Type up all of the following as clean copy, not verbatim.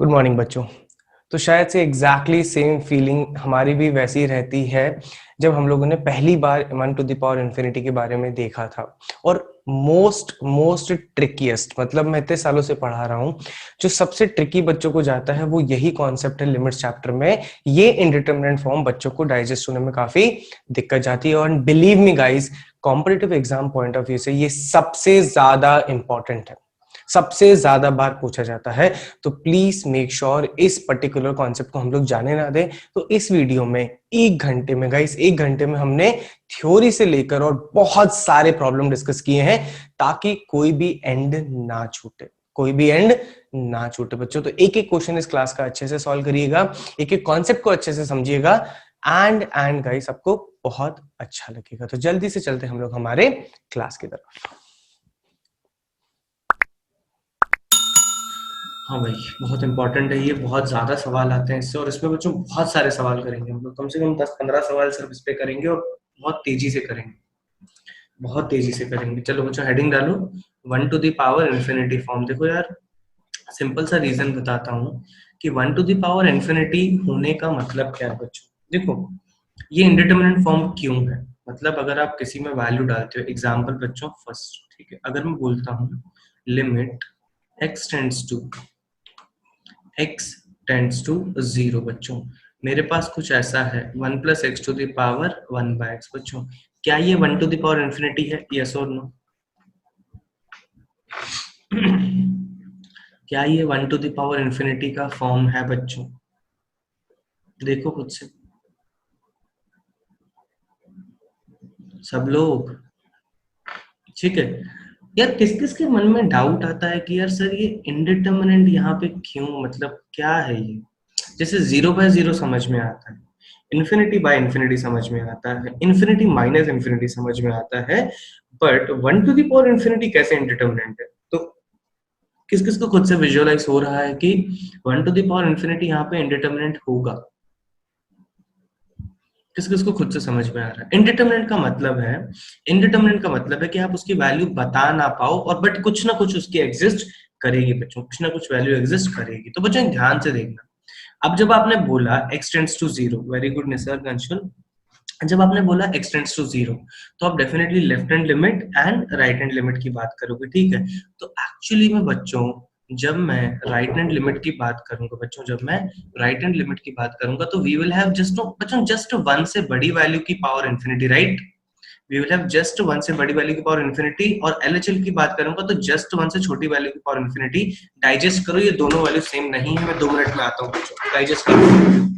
Good morning बच्चों। तो शायद से एग्जैक्टली सेम फीलिंग हमारी भी वैसी रहती है जब हम लोगों ने पहली बार 1 to the power infinity के बारे में देखा था। और मोस्ट ट्रिकीएस्ट, मतलब मैं इतने सालों से पढ़ा रहा हूँ, जो सबसे ट्रिकी बच्चों को जाता है वो यही कॉन्सेप्ट है लिमिट्स चैप्टर में। ये इनडिटरमिनेट फॉर्म बच्चों को डाइजेस्ट होने में काफी दिक्कत जाती है, और believe me guys, competitive exam point of view से ये सबसे ज्यादा इंपॉर्टेंट है, सबसे ज्यादा बार पूछा जाता है। तो प्लीज मेक श्योर इस पर्टिकुलर कॉन्सेप्ट को हम लोग जाने ना दें। तो इस वीडियो में 1 घंटे में गाइस, 1 घंटे में हमने थ्योरी से लेकर और बहुत सारे प्रॉब्लम डिस्कस किए हैं, ताकि कोई भी एंड ना छूटे, कोई भी एंड ना छूटे बच्चों। तो एक एक क्वेश्चन इस क्लास का अच्छे से सॉल्व करिएगा, एक एक कॉन्सेप्ट को अच्छे से समझिएगा, एंड गाइस आपको बहुत अच्छा लगेगा। तो जल्दी से चलते हम लोग हमारे क्लास की तरफ। हाँ भाई, बहुत इंपॉर्टेंट है ये, बहुत ज्यादा सवाल आते हैं इससे, और इसमें बच्चों बहुत सारे सवाल करेंगे हम लोग, कम से कम 10-15 सवाल सिर्फ इस पे करेंगे, और बहुत तेजी से करेंगे, बहुत तेजी से करेंगे। चलो बच्चों, हेडिंग डालो 1 to the power infinity form. देखो यार, सिंपल सा रीजन बताता हूँ कि 1 to the power infinity होने का मतलब क्या है बच्चों। देखो, ये इंडिटरमिनेट फॉर्म क्यों है, मतलब अगर आप किसी में वैल्यू डालते हो, एग्जाम्पल बच्चों फर्स्ट, ठीक है, अगर मैं बोलता हूँ लिमिट x टेंड्स टू 0 बच्चों, मेरे पास कुछ ऐसा है 1 + x⁴ बच्चों। क्या ये 1 to the power infinity है? यस और नो? क्या ये 1 to the power infinity का फॉर्म है बच्चों? देखो खुद से सब लोग, ठीक है। यार किस किस के मन में डाउट आता है कि यार सर ये इनडिटरमिनेट यहाँ पे क्यों, मतलब क्या है ये? जैसे 0/0 समझ में आता है, इन्फिनिटी बाय इन्फिनिटी समझ में आता है, इन्फिनिटी माइनस इन्फिनिटी समझ में आता है, but 1 to the power infinity कैसे इंडिटरमिनेट है? तो किस किस को खुद से विजुअलाइज हो रहा है कि 1 to the power infinity यहाँ पे इंडिटरमिनेट होगा? किस किस को खुद से समझ में आ रहा है? इनडिटरमिनेट का मतलब है, इनडिटरमिनेट का मतलब है कि आप उसकी वैल्यू बता ना पाओ, और बट कुछ ना कुछ उसकी एग्जिस्ट करेगी बच्चों, कुछ ना कुछ वैल्यू एग्जिस्ट करेगी। तो बच्चों ध्यान से देखना, अब जब आपने बोला x tends to 0, very good Nisarg Anshul, जब आपने बोला x टेंड्स टू 0, तो आप definitely left hand limit and right hand limit की बात करोगे, ठीक है। तो एक्चुअली में बच्चों, जब मैं राइट हैंड लिमिट की बात करूंगा बच्चों, जब मैं राइट हैंड लिमिट की बात करूंगा, तो वी विल हैव जस्ट बच्चों जस्ट 1 से बड़ी वैल्यू की power infinity, right? We will have just 1 से बड़ी वैल्यू की पावर इंफिनिटी, और एलएचएल की बात करूंगा तो जस्ट 1 से छोटी वैल्यू की पावर इंफिनिटी। डाइजेस्ट करो, ये दोनों वैल्यू सेम नहीं है, मैं 2 मिनट में आता हूँ बच्चों, डाइजेस्ट करो।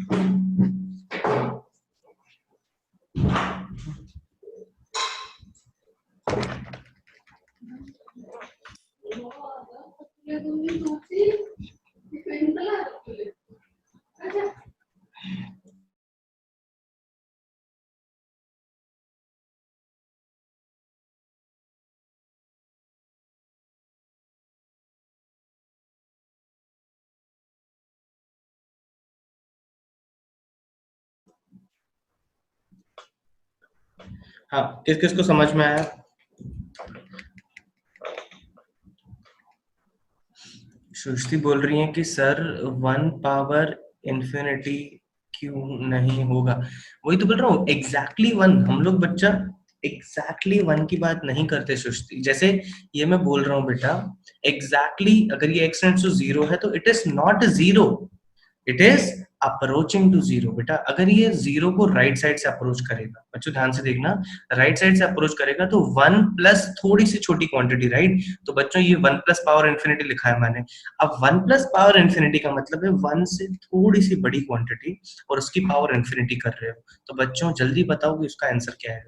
हाँ, किस किस को समझ में आया? सृष्टि बोल रही है कि सर 1 पावर इंफिनिटी क्यों नहीं होगा? वही तो बोल रहा हूँ, एग्जैक्टली 1 हम लोग बच्चा एग्जैक्टली 1 की बात नहीं करते सृष्टि। जैसे ये मैं बोल रहा हूँ बेटा, एग्जैक्टली अगर ये x टेंड्स टू 0 है तो it is not 0, it is approaching to 0 बेटा। अगर ये 0 को राइट साइड से अप्रोच करेगा बच्चों, ध्यान से देखना, राइट साइड से अप्रोच करेगा तो 1 प्लस थोड़ी सी छोटी क्वांटिटी, राइट? तो बच्चों ये 1 प्लस पावर इंफिनिटी लिखा है मैंने। अब 1 प्लस पावर इंफिनिटी का मतलब है 1 से थोड़ी सी बड़ी क्वांटिटी, और उसकी पावर इंफिनिटी कर रहे हो। तो बच्चों जल्दी बताओ कि उसका आंसर क्या है,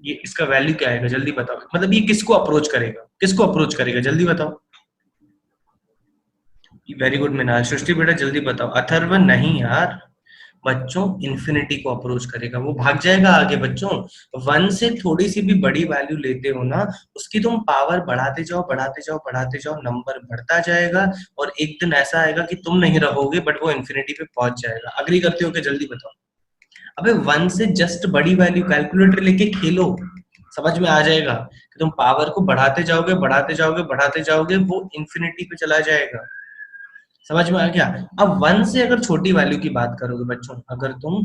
ये इसका वैल्यू क्या आएगा, जल्दी बताओ। मतलब ये किसको अप्रोच करेगा, किसको अप्रोच करेगा, जल्दी बताओ। Very good Meenal. सृष्टि बेटा जल्दी बताओ। अथर्व नहीं यार, बच्चों इन्फिनिटी को अप्रोच करेगा, वो भाग जाएगा आगे बच्चों। 1 से थोड़ी सी भी बड़ी वैल्यू लेते हो ना, उसकी तुम पावर बढ़ाते जाओ बढ़ाते जाओ बढ़ाते जाओ, नंबर बढ़ता जाएगा, और एक दिन ऐसा आएगा कि तुम नहीं रहोगे बट वो इन्फिनिटी पे पहुंच जाएगा। अग्री करते हो क्या? जल्दी बताओ। अबे 1 से जस्ट बड़ी वैल्यू, कैलकुलेटर लेके खेलो, समझ में आ जाएगा कि तुम पावर को बढ़ाते जाओगे बढ़ाते जाओगे बढ़ाते जाओगे, वो इन्फिनिटी पे चला जाएगा। समझ में आ गया? अब 1 से अगर छोटी वैल्यू की बात करोगे बच्चों, अगर तुम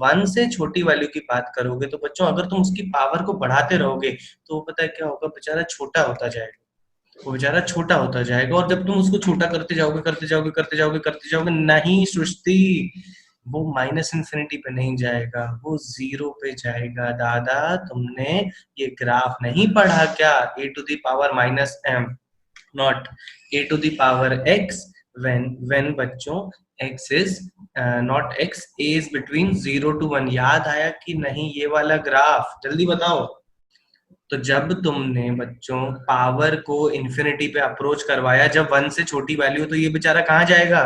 1 से छोटी वैल्यू की बात करोगे तो बच्चों अगर तुम उसकी पावर को बढ़ाते रहोगे तो पता है क्या होगा, बेचारा छोटा होता जाएगा, वो बेचारा छोटा होता जाएगा। और जब तुम उसको छोटा करते जाओगे करते जाओगे करते जाओगे करते जाओगे, नहीं सृष्टि, वो माइनस इन्फिनिटी पे नहीं जाएगा, वो जीरो पे जाएगा। दादा तुमने ये ग्राफ नहीं पढ़ा क्या? A to the power minus M, not A to the power X, when बच्चों x is not x, a is between 0 to 1। याद आया कि नहीं ये वाला ग्राफ? जल्दी बताओ। तो जब तुमने बच्चों पावर को इन्फिनिटी पे अप्रोच करवाया, जब 1 से छोटी वैल्यू, तो ये बेचारा कहाँ जाएगा?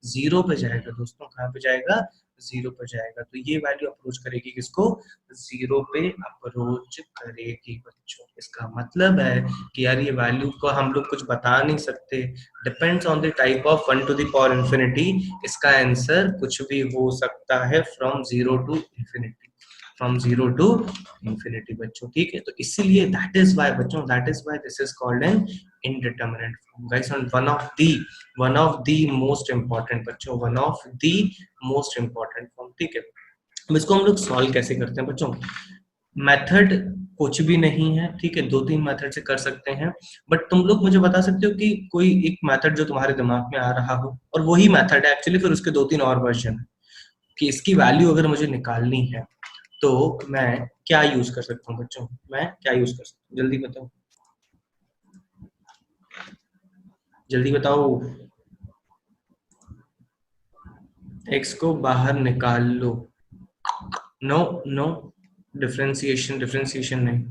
जीरो पे जाएगा दोस्तों। कहाँ पे जाएगा? जीरो पे जाएगा। तो ये वैल्यू अप्रोच करेगी किसको? जीरो पे अप्रोच करेगी बच्चों। इसका मतलब है कि यार ये वैल्यू को हम लोग कुछ बता नहीं सकते, depends on the type of 1 to the power infinity। इसका आंसर कुछ भी हो सकता है from zero to infinity, from zero to infinity बच्चों। ठीक है, तो इसीलिए दैट इज वाई बच्चों, that is why this is called an indeterminate form guys, and one of the most important बच्चों, one of the most important form. ठीक है, अब इसको हम लोग सॉल्व कैसे करते हैं बच्चों? मेथड कुछ भी नहीं है, ठीक है, 2-3 मेथड से कर सकते हैं, बट तुम लोग मुझे बता सकते हो कि कोई एक मेथड जो तुम्हारे दिमाग में आ रहा हो, और वही मेथड है एक्चुअली, फिर उसके 2-3 और वर्जन है, कि इसकी वैल्यू अगर मुझे निकालनी है तो मैं क्या यूज कर सकता हूँ बच्चों? मैं क्या यूज कर सकता हूँ? जल्दी बताओ, जल्दी बताओ। एक्स को बाहर निकाल लो। नो नो, डिफरेंशिएशन, डिफरेंशिएशन नहीं।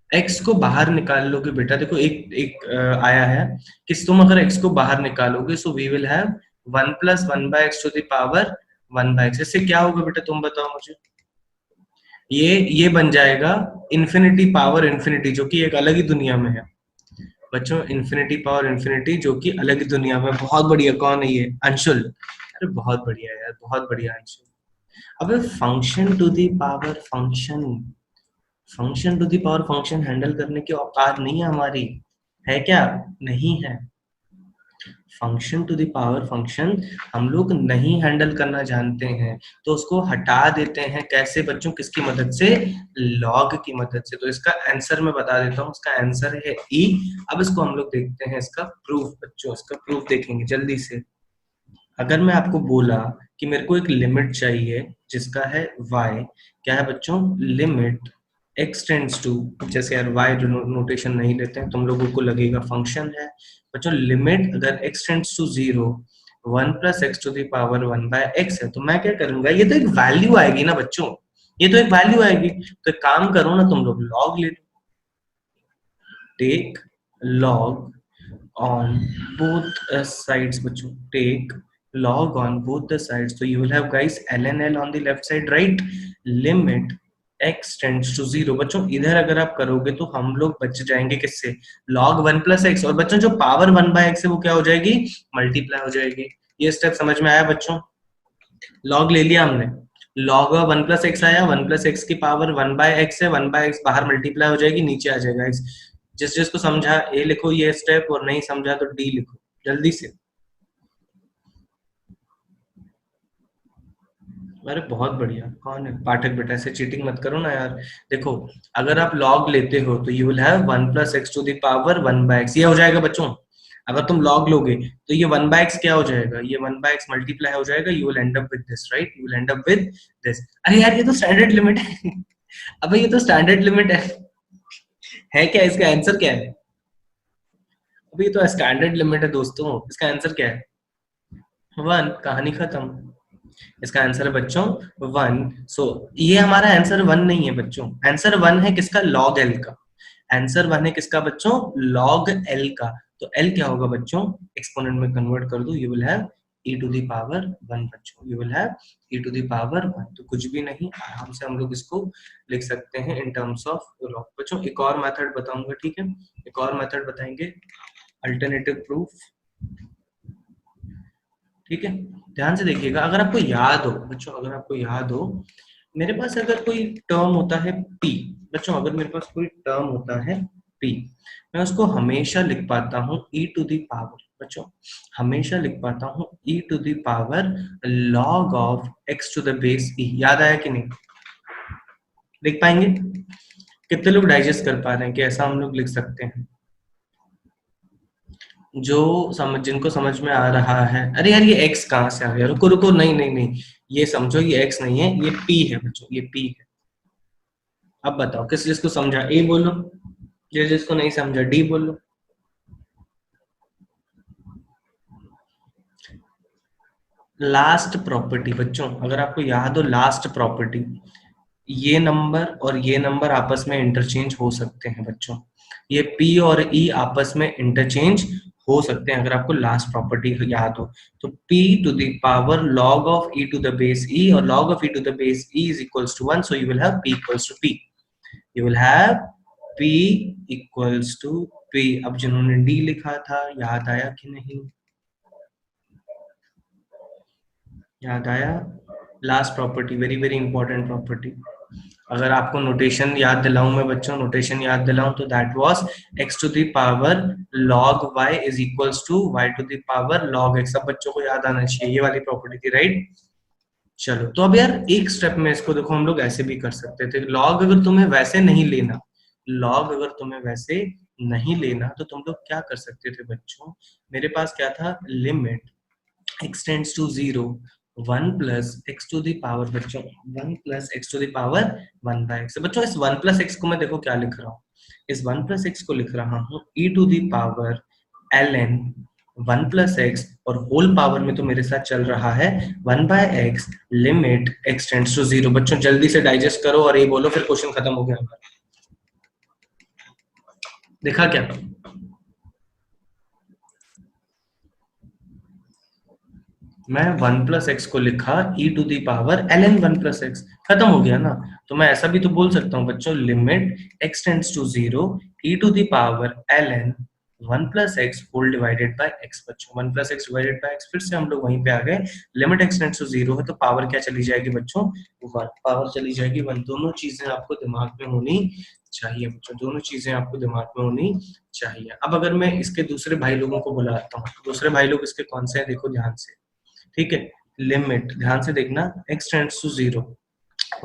एक्स को बाहर निकाल लोगे बेटा, देखो एक एक आया है कि तुम अगर एक्स को बाहर निकालोगे सो we will have 1 + 1 by x to the power 1 by x। इससे क्या होगा बेटा तुम बताओ मुझे? ये बन जाएगा इन्फिनिटी पावर इन्फिनिटी, जो कि एक अलग ही दुनिया में है बच्चों। इन्फिनिटी पावर इन्फिनिटी जो कि अलग ही दुनिया में। बहुत बढ़िया। कौन है ये? अंशुल। अरे बहुत बढ़िया यार, बहुत बढ़िया अंशुल। अबे function to the power function, function to the power function handle करने की औकात नहीं है हमारी, है क्या? नहीं है। Function to the power function हम लोग नहीं हैंडल करना जानते हैं, तो उसको हटा देते हैं। कैसे बच्चों? किसकी मदद से? लॉग की मदद से। तो इसका आंसर मैं बता देता हूँ, इसका आंसर है ई। अब इसको हम लोग देखते हैं इसका प्रूफ बच्चों, इसका प्रूफ देखेंगे जल्दी से। अगर मैं आपको बोला कि मेरे को एक लिमिट चाहिए जिसका है y, क्या है बच्चों? लिमिट x टेंड्स टू, जैसे यार y नोटेशन नहीं लेते हैं तुम लोगों को लगेगा फंक्शन है बच्चों। लिमिट अगर x tends to 0, 1 + x to the power 1 by x है, तो मैं क्या करूंगा? ये तो एक वैल्यू आएगी ना बच्चों, ये तो एक वैल्यू आएगी। तो एक काम करो ना तुम लोग, लॉग ले लो, take log on both sides बच्चों, take log on both the sides। so you will have guys ln l on the left side, right? limit x tends to 0 बच्चों। इधर अगर आप करोगे तो हम लोग बच जाएंगे किससे? log 1 + x। और बच्चों जो पावर 1 by x है वो क्या हो जाएगी? मल्टीप्लाई हो जाएगी। ये स्टेप समझ में आया बच्चों? log ले लिया हमने, log 1 + x आया, 1 + x की पावर 1 by x है, 1 by x बाहर मल्टीप्लाई हो जाएगी, नीचे आ जाएगा x। जिस जिसको समझा ए लिखो ये स्टेप, और नहीं समझा तो डी लिखो जल्दी से। अरे बहुत बढ़िया। कौन है पाठक बेटा? ऐसे चीटिंग मत करो ना यार। देखो अगर आप लॉग लेते हो तो you will have 1 + x to the power 1 by x, ये हो जाएगा बच्चों। अगर तुम लॉग लोगे तो ये 1 by x क्या हो जाएगा? ये 1 by x मल्टीप्लाई हो जाएगा, you will end up with this, right? You will end up with this. अरे यार ये तो स्टैंडर्ड लिमिट है। अबे ये तो स्टैंडर्ड लिमिट है क्या? इसका आंसर क्या है? अभी ये तो स्टैंडर्ड लिमिट है दोस्तों, इसका आंसर क्या है? 1। कहानी खत्म। इसका आंसर है बच्चों 1। सो ये हमारा आंसर 1 नहीं है बच्चों, आंसर 1 है किसका? लॉग एल का। आंसर 1 है किसका बच्चों? लॉग एल का। तो एल क्या होगा बच्चों? एक्सपोनेंट में कन्वर्ट कर दो, you will have e to the power 1 बच्चों, you will have e to the power 1। तो कुछ भी नहीं, आराम से हम लोग इसको लिख सकते हैं इन टर्म्स ऑफ लॉग बच्चों। एक और मेथड बताऊंगा, ठीक है? एक और मेथड बताएंगे, अल्टरनेटिव प्रूफ। ठीक है, ध्यान से देखिएगा। अगर आपको याद हो बच्चों, अगर आपको याद हो, मेरे पास अगर कोई टर्म होता है p बच्चों, अगर मेरे पास कोई टर्म होता है p, मैं उसको हमेशा लिख पाता हूँ e टू द पावर बच्चों हमेशा लिख पाता हूँ e to the power log of x to the base e। याद आया कि नहीं? लिख पाएंगे? कितने लोग डाइजेस्ट कर पा रहे हैं कि ऐसा हम लोग लिख सकते हैं? जिनको समझ में आ रहा है। अरे यार ये x कहाँ से आ गया? रुको रुको, नहीं नहीं नहीं, ये समझो ये x नहीं है, ये p है बच्चों, ये p है। अब बताओ किस जिसको समझा a बोलो, जिसको नहीं समझा d बोलो। लास्ट प्रॉपर्टी बच्चों, अगर आपको याद हो लास्ट प्रॉपर्टी, ये नंबर और ये नंबर आपस में इंटरचेंज हो सकते हैं बच्चों। ये p और e आपस में इंटरचेंज हो सकते हैं अगर आपको लास्ट प्रॉपर्टी याद हो तो। p to the power log of e to the base e और log of e to the base e is equals to 1, so you will have p equals to p, you will have p equals to p। अब जिन्होंने d लिखा था याद आया कि नहीं? याद आया? Last property very very important property. अगर आपको नोटेशन याद दिलाऊं मैं बच्चों, नोटेशन याद दिलाऊं तो that was x to the power log y is equals to y to the power log x। सब बच्चों को याद आना चाहिए, ये वाली प्रॉपर्टी थी, राइट? चलो तो अब यार एक स्टेप में इसको देखो, हम लोग ऐसे भी कर सकते थे। log अगर तुम्हें वैसे नहीं लेना, log अगर तुम्हें वैसे नहीं लेना तो तुम लोग क्या कर सकते थे बच्चों? मेरे पास क्या था? Limit x tends to 0 1 plus x to the power बच्चों 1 plus x to the power 1 by x. बच्चों इस 1 प्लस एक्स को मैं देखो क्या लिख रहा हूँ, इस 1 प्लस एक्स को लिख रहा हूँ e to the power ln 1 plus x और होल पावर में तो मेरे साथ चल रहा है 1 by x limit x tends to 0। बच्चों जल्दी से डाइजेस्ट करो और ये बोलो, फिर क्वेश्चन खत्म हो गया हमारा। देखा क्या? मैं 1 प्लस एक्स को लिखा e to the power ln 1 plus x, खत्म हो गया ना। तो मैं ऐसा भी तो बोल सकता हूँ बच्चों, limit x tends to 0 e to the power ln 1 plus x whole divided by x। बच्चों 1 plus x divided by x, फिर से हम लोग वहीं पे आ गए। लिमिट x टेंड्स टू 0 है तो पावर क्या चली जाएगी बच्चों? 1, पावर चली जाएगी 1। दोनों चीजें आपको दिमाग में होनी चाहिए बच्चों, दोनों चीजें आपको दिमाग में होनी चाहिए। अब अगर मैं इसके दूसरे भाई लोगों को बुलाता हूँ, दूसरे भाई लोग इसके कौन से हैं देखो ध्यान से, ठीक है? लिमिट ध्यान से देखना, x tends to 0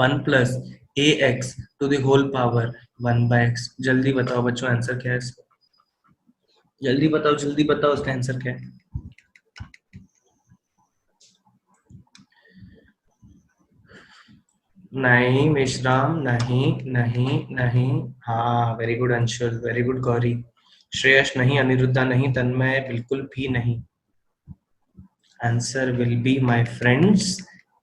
1 plus a x to the whole power 1 by x. जल्दी बताओ बच्चों आंसर क्या है इसका? जल्दी बताओ इसका आंसर क्या है? नहीं मिश्राम, नहीं नहीं नहीं। हाँ very good Anshul, very good Gauri. Shreyas नहीं, अनिरुद्धा नहीं, तन्मय बिल्कुल भी नहीं। Answer will be my friends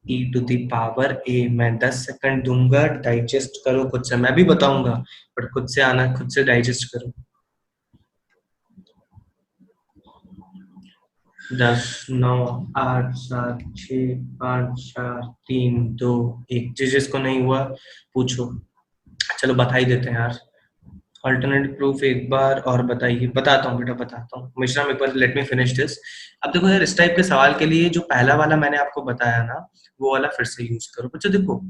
e to the power a। मैं 10 सेकंड दूंगा, डाइजेस्ट करो खुद से, मैं भी बताऊंगा बट खुद से आना, खुद से डाइजेस्ट करो। 10 9 8 7 6 5 4 3 2 1। जिसको नहीं हुआ पूछो। चलो बता ही देते हैं यार, अल्टरनेटिव प्रूफ एक बार और बताइए। बताता हूँ बेटा, बताता हूँ। मिश्रा एक बार लेट मी फिनिश दिस। अब देखो यार, इस टाइप के सवाल के लिए जो पहला वाला मैंने आपको बताया ना, वो वाला फिर से यूज करो बच्चों। देखो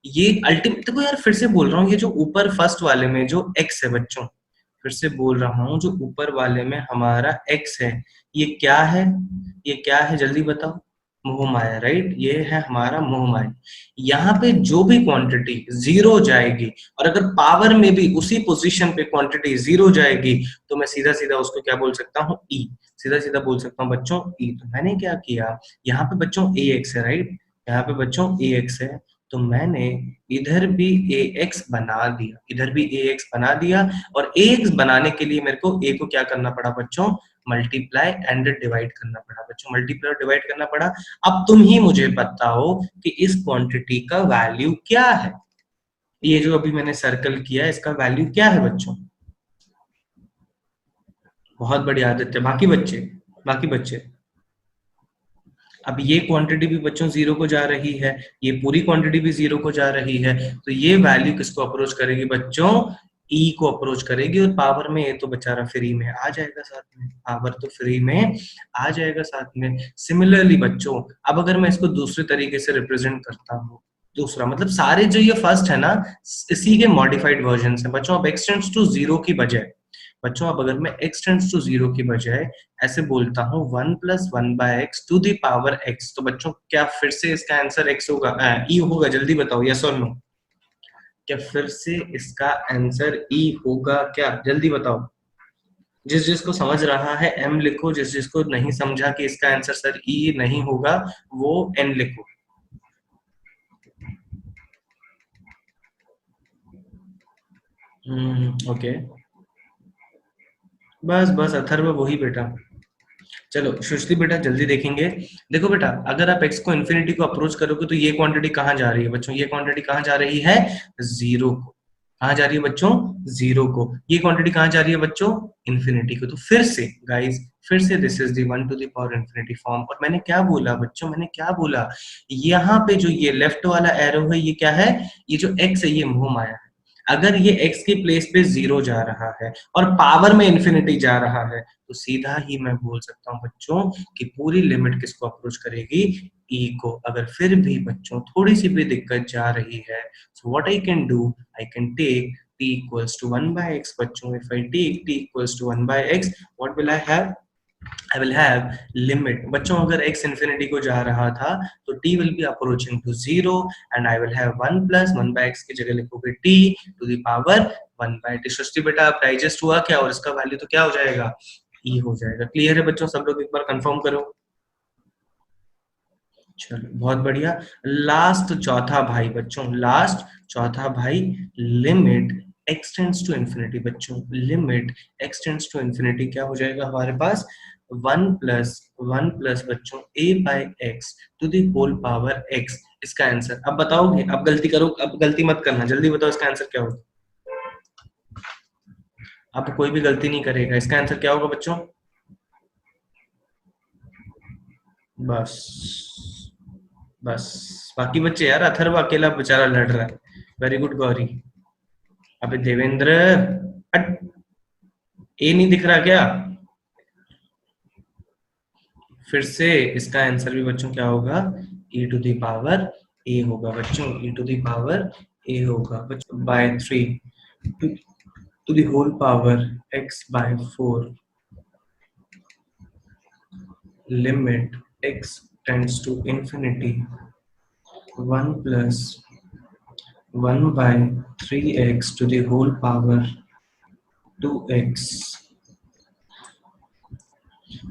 ये अल्टीमेट, देखो यार फिर से बोल रहा हूँ, ये जो ऊपर फर्स्ट वाले में जो x है बच्चों, फिर से बोल रहा हूँ, जो ऊपर वाले में हमारा x है, ये क्या है? ये क्या है जल्दी बताओ? मोह माया, राइट? ये है हमारा मोह माया। यहाँ पे जो भी क्वांटिटी जीरो जाएगी और अगर पावर में भी उसी पोजीशन पे क्वांटिटी जीरो जाएगी तो मैं सीधा सीधा उसको क्या बोल सकता हूँ? ई। सीधा सीधा बोल सकता हूँ बच्चों ई। तो मैंने क्या किया, यहाँ पे बच्चों ए एक्स है, राइट? यहाँ पे बच्चों ए एक्स है, तो मैंने इधर भी ए एक्स बना दिया, इधर भी ए एक्स बना दिया। और ए एक्स बनाने के लिए मेरे को ए को क्या करना पड़ा बच्चों? मल्टीप्लाई एंड डिवाइड करना पड़ा बच्चों, मल्टीप्लाई और डिवाइड करना पड़ा। अब तुम ही मुझे बताओ कि इस क्वांटिटी का वैल्यू क्या है? ये जो अभी मैंने सर्कल किया इसका वैल्यू क्या है बच्चों? बहुत बढ़िया आदित्य। बाकी बच्चे अब ये क्वांटिटी भी बच्चों जीरो को जा रही है, ये पूरी क्वांटिटी भी जीरो को जा रही है, तो ये वैल्यू किसको अप्रोच करेगी बच्चों? ई को अप्रोच करेगी। और पावर में ये तो बेचारा फ्री में आ जाएगा साथ में, पावर तो फ्री में आ जाएगा साथ में। सिमिलरली बच्चों, अब अगर मैं इसको दूसरे तरीके से रिप्रेजेंट करता हूँ, दूसरा मतलब सारे जो ये फर्स्ट है ना, इसी के मॉडिफाइड वर्जन है बच्चों। अब x टेंड्स टू 0 की बजाय बच्चों अब अगर मैं x टेंड्स टू 0 की बजाय ऐसे बोलता हूँ 1 + 1/x to the power x, तो बच्चों क्या फिर से इसका आंसर x होगा, e होगा? जल्दी बताओ, यस और नो। क्या फिर से इसका आंसर e होगा क्या? जल्दी बताओ। जिस जिसको समझ रहा है m लिखो, जिस जिसको नहीं समझा कि इसका आंसर सर e नहीं होगा वो n लिखो। ओके, बस बस अथर्व वही बेटा। चलो सुश्री बेटा जल्दी देखेंगे। देखो बेटा, अगर आप x को इन्फिनिटी को अप्रोच करोगे तो ये क्वांटिटी कहाँ जा रही है बच्चों? ये क्वांटिटी कहाँ जा रही है? जीरो को। कहाँ जा रही है बच्चों? जीरो को। ये क्वांटिटी कहाँ जा रही है बच्चों? इन्फिनिटी को। तो फिर से गाइस, फिर से this is the 1 to the power infinity form. और मैंने क्या बोला बच्चों? मैंने क्या बोला? यहाँ पे जो ये लेफ्ट वाला एरो है ये क्या है? ये जो x है ये मोह माया है। अगर ये x की प्लेस पे जीरो जा रहा है और पावर में इन्फिनिटी जा रहा है तो सीधा ही मैं बोल सकता हूँ बच्चों कि पूरी लिमिट किसको अप्रोच करेगी? e को। अगर फिर भी बच्चों थोड़ी सी भी दिक्कत जा रही है, so what I can do, I can take t equals to 1/x बच्चों। if I take t equals to 1/x, what will I have? I will have limit बच्चों। अगर x infinity को जा रहा था तो t will be approaching to 0 and I will have 1 + 1/x की जगह लिखोगे t to the power 1/t। सृष्टि बेटा आप डाइजेस्ट हुआ क्या? और इसका वैल्यू तो क्या हो जाएगा? e हो जाएगा। क्लियर है बच्चों? सब लोग एक बार कंफर्म करो। चलो बहुत बढ़िया। लास्ट चौथा भाई बच्चों, लास्ट चौथा भाई, limit x tends to infinity बच्चों। Limit x tends to infinity क्या हो जाएगा हमारे पास? 1 + 1 + बच्चों a/x to the whole power x। इसका आंसर अब बताओगे? अब गलती करो, अब गलती मत करना, जल्दी बताओ इसका आंसर क्या होगा? अब कोई भी गलती नहीं करेगा। इसका आंसर क्या होगा बच्चों? बस बस, बाकी बच्चे यार, अथर्व अकेला बेचारा लड़ रहा है। Very good Gauri. अबे देवेंद्र, हट, ए नहीं दिख रहा क्या? फिर से इसका आंसर भी बच्चों क्या होगा? e to the power a होगा बच्चों। e to the power a होगा बच्चों by 3 to the whole power x/4। Limit x tends to infinity 1 + 1/3x to the whole power 2x।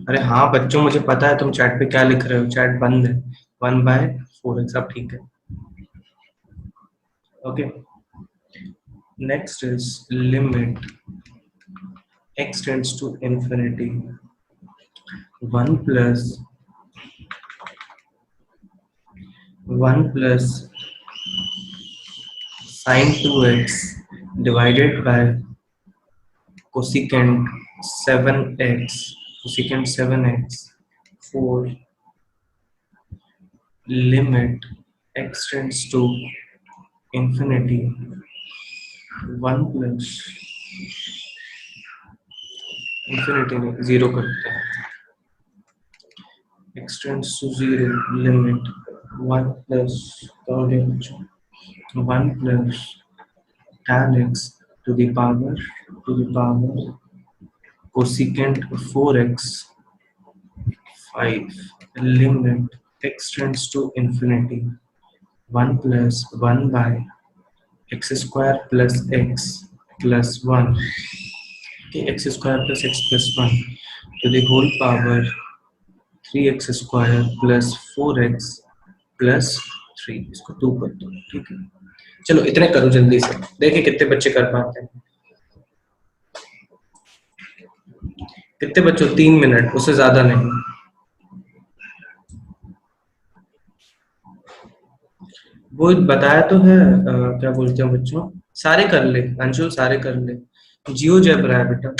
अरे हाँ बच्चों, मुझे पता है तुम चैट पे क्या लिख रहे हो, चैट बंद है। 1/4x, अब ठीक है। Okay, next is limit x tends to infinity 1 + 1 + sin 2x divided by cosecant 7x, cosecant 7x, 4 limit x tends to infinity 1 plus infinity नहीं, 0 करते हैं, x tends to 0 limit 1 plus 1 plus tan x to the power cosecant 4x 5 limit x tends to infinity 1 plus 1 by x square plus x plus 1, okay, x square plus x plus 1 to the whole power 3x square plus 4x plus 3। इसको 2 कर दो, ठीक है। चलो इतने करो जल्दी से, देखिए कितने बच्चे कर पाते हैं। कितने बच्चों? 3 मिनट, उससे ज्यादा नहीं। वो बताया तो है, क्या बोलते हैं बच्चों, सारे कर ले अंशुल, सारे कर ले। जियो जेब्रा है बेटा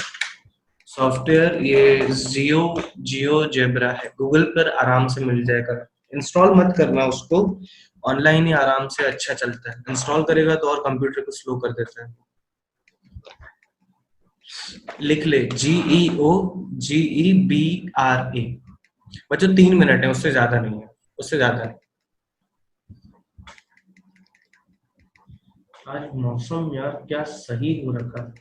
सॉफ्टवेयर, ये जियो जियो जेब्रा है, गूगल पर आराम से मिल जाएगा। इंस्टॉल मत करना उसको, ऑनलाइन ही आराम से अच्छा चलता है। इंस्टॉल करेगा तो और कंप्यूटर को स्लो कर देता है। लिख ले GEOGEBRA बच्चों। 3 मिनट है, उससे ज्यादा नहीं है, उससे ज्यादा नहीं। आज मौसम यार क्या सही हो रखा है।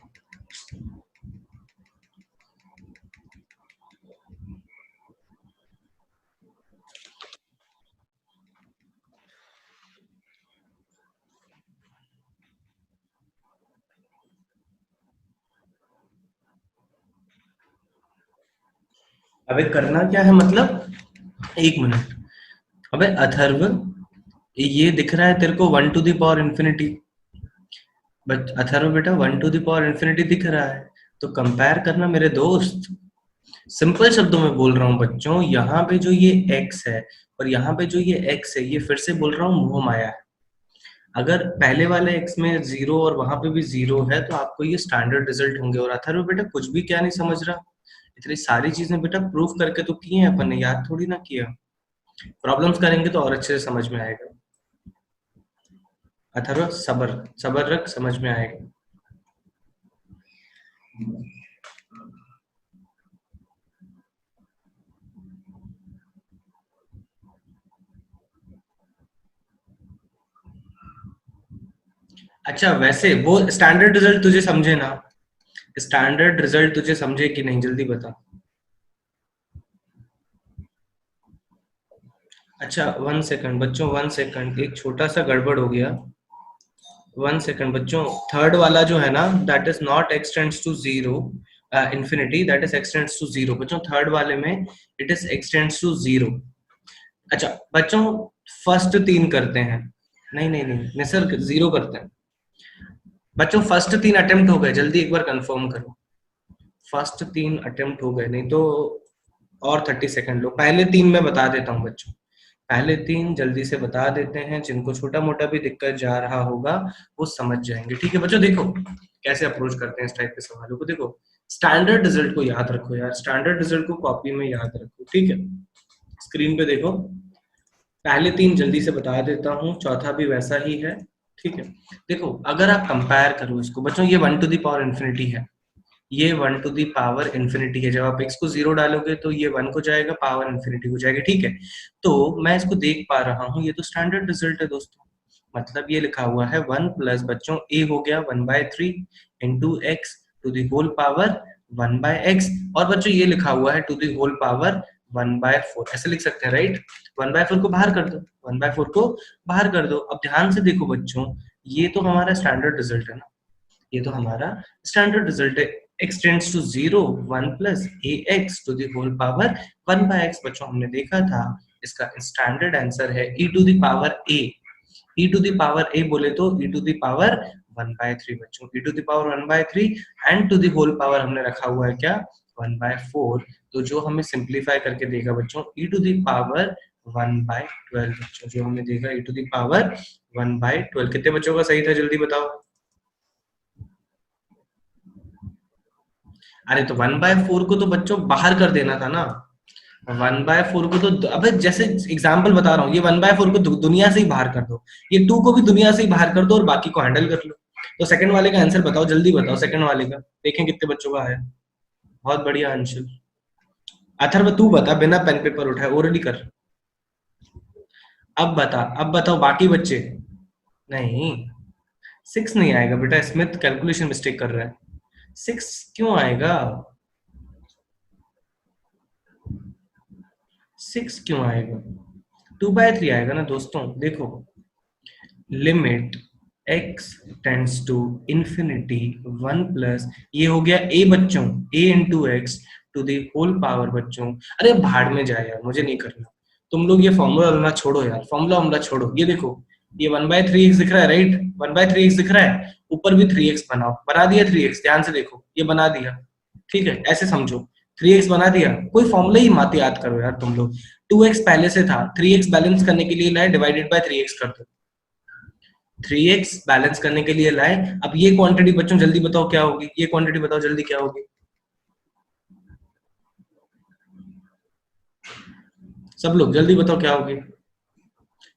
अबे करना क्या है मतलब, एक मिनट। अबे अथर्व, ये दिख रहा है तेरे को 1 to the power infinity, but Atharva बेटा 1 to the power infinity दिख रहा है, तो कंपेयर करना मेरे दोस्त। सिंपल शब्दों में बोल रहा हूँ बच्चों, यहाँ पे जो ये x है और यहाँ पे जो ये x है, ये फिर से बोल रहा हूँ मोह माया है। अगर पहले वाले x में जीरो और वहां पे भी जीरो है तो आपको ये स्टैंडर्ड रिजल्ट होंगे। और अथर्व बेटा कुछ भी क्या नहीं समझ रहा, इतनी सारी चीजें बेटा प्रूफ करके तो किए हैं अपन ने, याद थोड़ी ना किया। प्रॉब्लम्स करेंगे तो और अच्छे से समझ में आएगा। अथर्व सबर सबर रख, समझ में आएगा। अच्छा वैसे वो स्टैंडर्ड रिजल्ट तुझे समझे ना, स्टैंडर्ड रिजल्ट तुझे समझे कि नहीं, जल्दी बता। अच्छा 1 सेकंड बच्चों, 1 सेकंड, एक छोटा सा गड़बड़ हो गया। 1 सेकंड बच्चों, थर्ड वाला जो है ना, that is not x tends to zero infinity, that is x tends to zero बच्चों। थर्ड वाले में it is x tends to zero. अच्छा बच्चों, फर्स्ट तीन करते हैं, नहीं नहीं नहीं निसर्ग जीरो करते हैं बच्चों। फर्स्ट तीन अटेम्प्ट हो गए, जल्दी एक बार कंफर्म करो। फर्स्ट तीन अटेम्प्ट हो गए, नहीं तो और 30 सेकंड लो। पहले तीन मैं बता देता हूँ बच्चों, पहले तीन जल्दी से बता देते हैं, जिनको छोटा मोटा भी दिक्कत जा रहा होगा वो समझ जाएंगे। ठीक है बच्चों, देखो कैसे अप्रोच करते हैं इस टाइप के सवालों को। देखो स्टैंडर्ड रिजल्ट को याद रखो यार, स्टैंडर्ड रिजल्ट को कॉपी में याद रखो, ठीक है। स्क्रीन पे देखो, पहले तीन जल्दी से बता देता हूँ, चौथा भी वैसा ही है, ठीक है। देखो अगर आप कंपेयर करो इसको बच्चों, ये 1 to the power infinity है, ये 1 to the power infinity है। जब आप x को जीरो डालोगे तो ये 1 को जाएगा, पावर इन्फिनिटी को जाएगा, ठीक है। तो मैं इसको देख पा रहा हूँ, ये तो स्टैंडर्ड रिजल्ट है दोस्तों। मतलब ये लिखा हुआ है 1 प्लस बच्चों a हो गया 1/3 into x to the whole power 1/x, और बच्चों ये लिखा हुआ है टू दी होल पावर 1/4, ऐसे लिख सकते हैं राइट। 1/4 को बाहर कर दो, 1/4 को बाहर कर दो। अब ध्यान से देखो बच्चों, ये तो हमारा स्टैंडर्ड रिजल्ट है ना, ये तो हमारा स्टैंडर्ड रिजल्ट है। x tends to zero, 1 plus a x to the whole power 1/x बच्चों हमने देखा था। इसका स्टैंडर्ड आंसर है e to the power a। e to the power a बोले तो e टू द पावर 1/3 बच्चों, e to the power 1/3 and to the whole power हमने रखा हुआ है क्या, 1/4। तो जो हमें सिंप्लीफाई करके देगा बच्चों e टू द पावर 1/12 बच्चों, जो हमने देखा e टू द पावर 1/12। कितने बच्चों का सही था जल्दी बताओ। अरे तो 1/4 को तो बच्चों बाहर कर देना था ना, 1/4 को तो अबे जैसे एग्जाम्पल बता रहा हूँ, ये 1/4 को दुनिया से ही बाहर कर दो, ये 2 को भी दुनिया से ही बाहर कर दो और बाकी को हैंडल कर लो। तो सेकंड वाले का आंसर बताओ, जल्दी बताओ सेकंड वाले का, देखें कितने बच्चों का है। बहुत बढ़िया अंशुल। अथर्व तू बता, बिना पेन पेपर उठाए ओरली कर। अब बता, अब बताओ बाकी बच्चे। नहीं 6 नहीं आएगा बेटा, स्मिथ कैलकुलेशन मिस्टेक कर रहा है। 6 क्यों आएगा, 6 क्यों आएगा, 2/3 आएगा ना दोस्तों। देखो limit x tends to infinity 1 plus, ये हो गया a बच्चों, a into x to the whole power बच्चों। अरे भाड़ में जाए यार, मुझे नहीं करना। तुम लोग ये फॉर्मूला वाला छोड़ो यार, फॉर्मूला वाला छोड़ो। ये देखो ये 1/3x दिख रहा है राइट, 1/3x दिख रहा है, ऊपर भी 3x बनाओ, बना दिया 3x, ध्यान से देखो ये बना दिया, ठीक है ऐसे समझो। 3x बना दिया, कोई फॉर्मूला ही मत याद करो यार तुम लोग। 2x पहले से था, 3x बैलेंस करने के लिए लाए, डिवाइडेड बाय 3x कर दो, 3x बैलेंस करने के लिए लाए। अब ये क्वांटिटी बच्चों जल्दी बताओ क्या होगी, ये क्वांटिटी बताओ जल्दी क्या होगी, सब लोग जल्दी बताओ क्या होगी।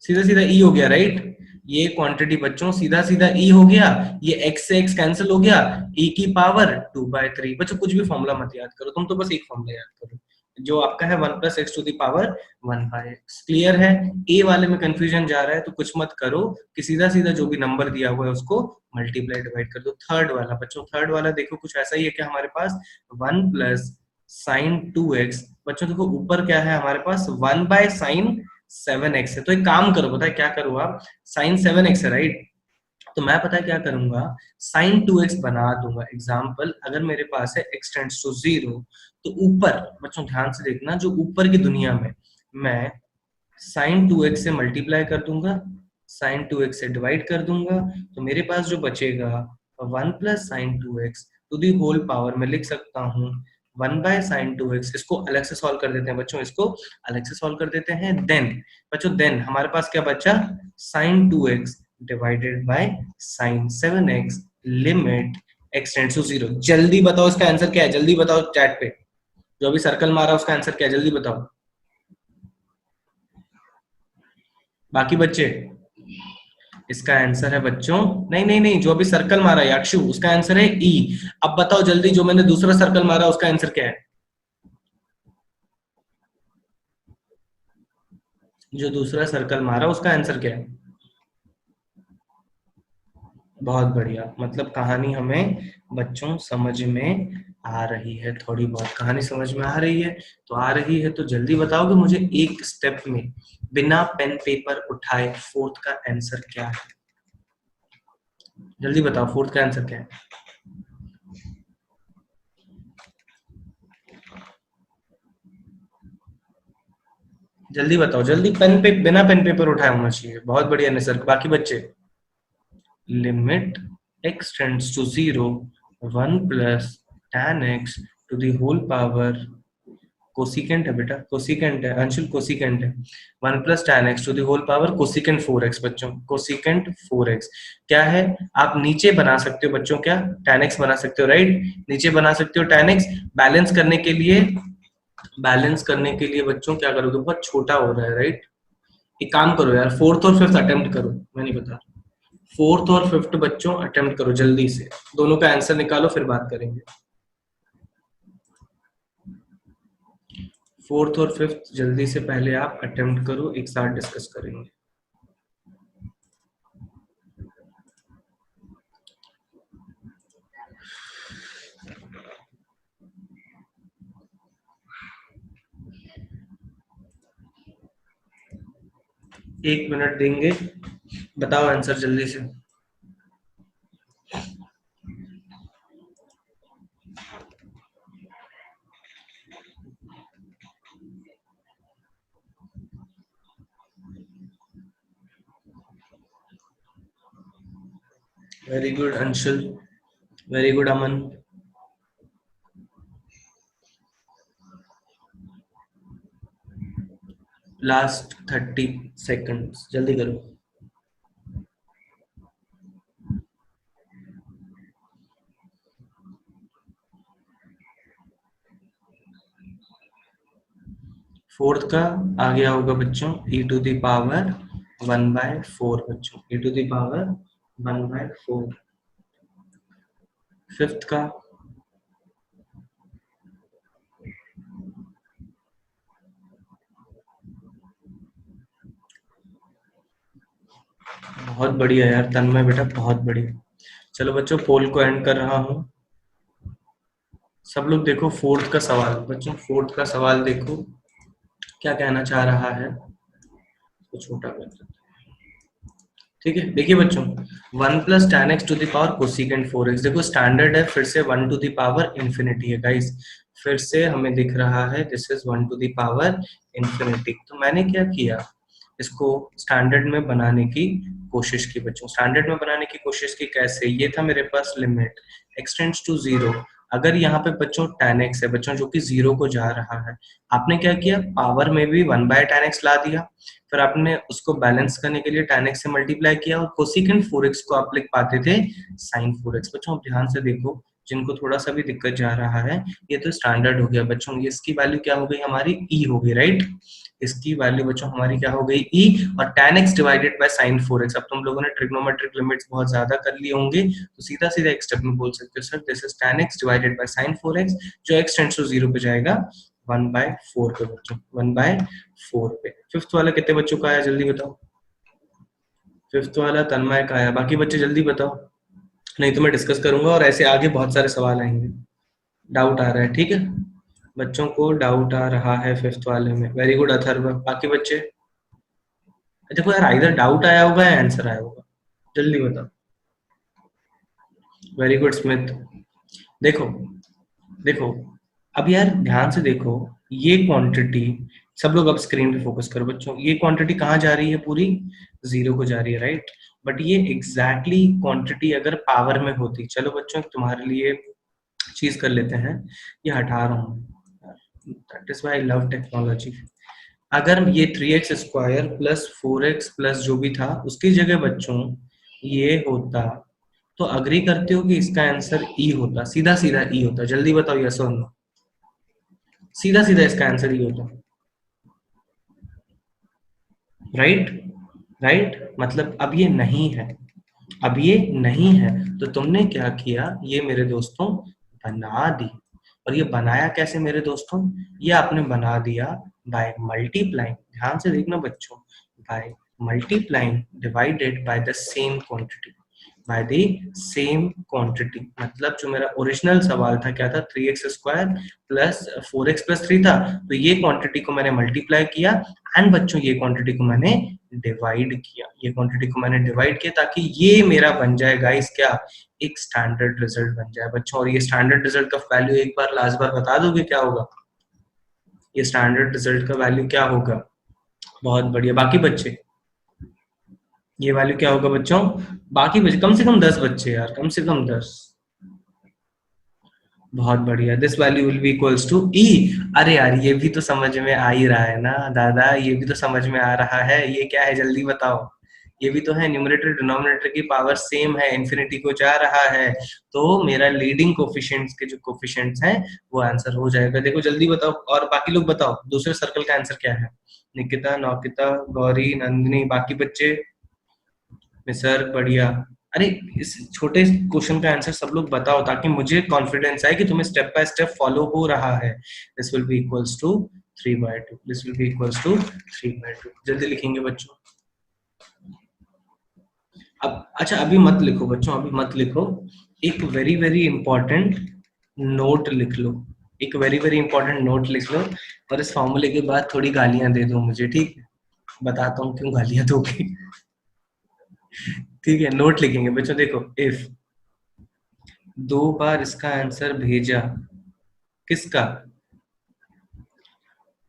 सीधा सीधा e हो गया राइट, ये क्वांटिटी बच्चों सीधा सीधा e हो गया, ये x से x कैंसिल हो गया, e की पावर 2/3 बच्चों। कुछ भी फॉर्मूला मत याद करो, तुम तो बस एक फॉर्मूला याद करो जो आपका है 1 plus x to the power 1/x। Clear है, ए वाले में कंफ्यूजन जा रहा है तो कुछ मत करो, कि सीधा सीधा जो भी नंबर दिया हुआ है उसको मल्टीप्लाई डिवाइड कर दो। थर्ड वाला बच्चों, थर्ड वाला देखो कुछ ऐसा ही है क्या हमारे पास, 1 प्लस साइन 2x बच्चों। देखो ऊपर क्या है हमारे पास, 1 बाय साइन 7x है। तो एक काम करो, पता है क्या करो आप, साइन 7x है राइट, तो मैं पता है क्या करूंगा, साइन 2x बना दूंगा। एग्जाम्पल, अगर मेरे पास है x टेंड्स टू 0, तो ऊपर बच्चों ध्यान से देखना, जो ऊपर की दुनिया में मैं साइन 2x से मल्टीप्लाई कर दूंगा, साइन 2x से डिवाइड कर दूंगा, तो मेरे पास जो बचेगा 1 plus sine 2x to the whole power में लिख सकता हूँ 1 बाय साइन 2x। इसको अलग से सॉल्व कर देते हैं बच्चों, इसको अलग से सॉल्व कर देते हैं। देन बच्चों, देन हमारे पास क्या बचा, sine 2x divided by sine 7x limit x tends to 0। जल्दी बताओ इसका आंसर क्या है, जल्दी बताओ चैट पे, जो अभी सर्कल मारा उसका आंसर क्या है, जल्दी बताओ बाकी बच्चे। इसका आंसर है बच्चों, नहीं नहीं नहीं, जो अभी सर्कल मारा है याक्षु, उसका आंसर है ई। अब बताओ जल्दी, जो मैंने दूसरा सर्कल मारा उसका आंसर क्या है, जो दूसरा सर्कल मारा उसका आंसर क्या है। बहुत बढ़िया, मतलब कहानी हमें बच्चों समझ में आ रही है, थोड़ी बहुत कहानी समझ में आ रही है। तो आ रही है तो जल्दी बताओगे मुझे एक स्टेप में, बिना पेन पेपर उठाए, फोर्थ का आंसर क्या है, जल्दी बताओ फोर्थ का आंसर क्या है। जल्दी बताओ, जल्दी, पेन पे बिना पेन पेपर उठाए होना चाहिए। बहुत बढ़िया निसर्ग, बाकी बच्चे। Limit x tends to 0 1 plus tan x to the whole power, cosecant है बेटा, कोसिकेंट है अंशुल, कोसिकेंट है 1 plus tan x to the whole power cosecant 4x। बच्चों कोसिकेंट 4x क्या है, आप नीचे बना सकते हो बच्चों, क्या tan x बना सकते हो, राइट, नीचे बना सकते हो tan x। बैलेंस करने के लिए, बैलेंस करने के लिए बच्चों क्या करोगे, बहुत छोटा हो रहा है, राइट। एक काम करो यार, फोर्थ और फिफ्थ अटेम्प्ट करो, मैं नहीं बता, फोर्थ और फिफ्थ बच्चों अटेम्प्ट करो जल्दी से, दोनों का आंसर निकालो फिर बात करेंगे। फोर्थ और फिफ्थ जल्दी से पहले आप अटेम्प्ट करो, एक साथ डिस्कस करेंगे। एक मिनट देंगे, बताओ आंसर जल्दी से। Very good Anshul, very good Aman. Last 30 seconds, जल्दी करो। फोर्थ का आ गया होगा बच्चों e टू द पावर 1/4 बच्चों, e to the power 1/4। Fifth का बहुत बढ़िया यार तन्मय बेटा, बहुत बढ़िया। चलो बच्चों, पोल को एंड कर रहा हूँ। सब लोग देखो फोर्थ का सवाल बच्चों, फोर्थ का सवाल देखो क्या कहना चाह रहा है, तो छोटा कर देते हैं। ठीक है, देखिए बच्चों, 1 plus tan x to the power cosecant 4x, देखो स्टैंडर्ड है, फिर से 1 टू द पावर इंफिनिटी है गाइस, फिर से हमें दिख रहा है this is 1 to the power infinity. तो मैंने क्या किया, इसको स्टैंडर्ड में बनाने की कोशिश की बच्चों, स्टैंडर्ड में बनाने की कोशिश की कैसे, ये था मेरे पास लिमिट x टेंड्स टू 0। अगर यहाँ पे बच्चों tan x है बच्चों, जो कि 0 को जा रहा है, आपने क्या किया, पावर में भी 1 बाय tan x ला दिया, फिर आपने उसको बैलेंस करने के लिए tan x से मल्टीप्लाई किया, और कोसिकेंट 4x को आप लिख पाते थे sin 4x। बच्चों ध्यान से देखो, जिनको थोड़ा सा भी दिक्कत जा रहा है, ये तो स्टैंडर्ड हो गया बच्चों, ये इसकी वैल्यू क्या हो गई हमारी, e हो गई, राइट। इसकी वैल्यू बच्चों हमारी क्या हो गई, e, और tan x divided by sin 4x। अब तुम लोगों ने ट्रिग्नोमेट्रिक लिमिट्स बहुत ज्यादा कर लिए होंगे, तो सीधा सीधा एक स्टेप में बोल सकते हो, sir this is tan x divided by sin 4x, जो x टेंड्स टू 0 पे जाएगा 1/4 पे बच्चों, 1/4 पे। फिफ्थ वाला कितने बच्चों का आया, जल्दी बताओ। फिफ्थ वाला तन्मय का आया, बाकी बच्चे जल्दी बताओ, नहीं तो मैं डिस्कस करूंगा और ऐसे आगे बहुत सारे सवाल आएंगे। डाउट आ रहा है, ठीक है, बच्चों को डाउट आ रहा है फिफ्थ वाले में, वेरी गुड अथर्व। बाकी बच्चे देखो यार, इधर डाउट आया होगा या आंसर आया होगा, जल्दी बताओ। Very good Smith. देखो देखो, अब यार ध्यान से देखो, ये क्वांटिटी, सब लोग अब स्क्रीन पे फोकस करो बच्चों, ये क्वांटिटी कहाँ जा रही है, पूरी जीरो को जा रही है, राइट। बट ये एग्जैक्टली क्वांटिटी अगर पावर में होती, चलो बच्चों तुम्हारे लिए चीज कर लेते हैं, ये हटा रहा हूँ, that is why I love technology. अगर ये 3x² प्लस 4x प्लस जो भी था उसकी जगह बच्चों ये होता, तो अग्री करते हो कि इसका आंसर ई होता, सीधा सीधा ई होता, जल्दी बताओ यस और नो, सीधा सीधा इसका आंसर ई होता, राइट। राइट, मतलब अब ये नहीं है, अब ये नहीं है, तो तुमने क्या किया, ये मेरे दोस्तों बना दी। और ये बनाया कैसे मेरे दोस्तों, ये आपने बना दिया बाय मल्टीप्लाइंग, ध्यान से देखना बच्चों, by multiplying divided by the same quantity, by the same quantity. मतलब जो मेरा ओरिजिनल सवाल था क्या था, 3x² प्लस 4x प्लस 3 था, तो ये क्वांटिटी को मैंने मल्टीप्लाई किया, एंड बच्चों ये क्वांटिटी को मैंने डिवाइड किया, ये क्वांटिटी को मैंने डिवाइड किया ताकि ये मेरा बन जाए गाइस क्या, एक स्टैंडर्ड रिजल्ट बन जाए बच्चों। और ये स्टैंडर्ड रिजल्ट का वैल्यू एक बार लास्ट बार बता दोगे क्या होगा, ये स्टैंडर्ड रिजल्ट का वैल्यू क्या होगा, बहुत बढ़िया। बाकी बच्चे ये वैल्यू क्या होगा बच्चों, बाकी बच्चे कम से कम 10 बच्चे यार, कम से कम 10, बहुत बढ़िया। This value will be equals to e. अरे यार ये भी तो समझ में आ ही रहा है ना दादा, ये भी तो समझ में आ रहा है, ये क्या है जल्दी बताओ, ये भी तो है, न्यूमरेटर डिनोमिनेटर की पावर सेम है, इन्फिनिटी को जा रहा है, तो मेरा लीडिंग कोफिशिएंट्स के जो कोफिशिएंट्स हैं वो आंसर हो जाएगा। देखो जल्दी बताओ, और बाकी लोग बताओ दूसरे सर्कल का आंसर क्या है, निकिता, नौकिता, गौरी, नंदिनी, बाकी बच्चे, निसर्ग, बढ़िया। अरे इस छोटे क्वेश्चन का आंसर सब लोग बताओ ताकि मुझे कॉन्फिडेंस आए कि तुम्हें स्टेप बाय स्टेप फॉलो हो रहा है। This will be equals to 3/2, this will be equals to 3/2, जल्दी लिखेंगे बच्चों। अब अच्छा अभी मत लिखो बच्चों, अभी मत लिखो, एक वेरी वेरी इंपॉर्टेंट नोट लिख लो, एक वेरी वेरी इंपॉर्टेंट नोट लिख लो, और इस फॉर्मूले के बाद थोड़ी गालियां दे दो मुझे, ठीक है, बताता हूँ क्यों गालियां दोगे। ठीक है, नोट लिखेंगे बच्चों, देखो इफ 2 बार इसका आंसर भेजा, किसका,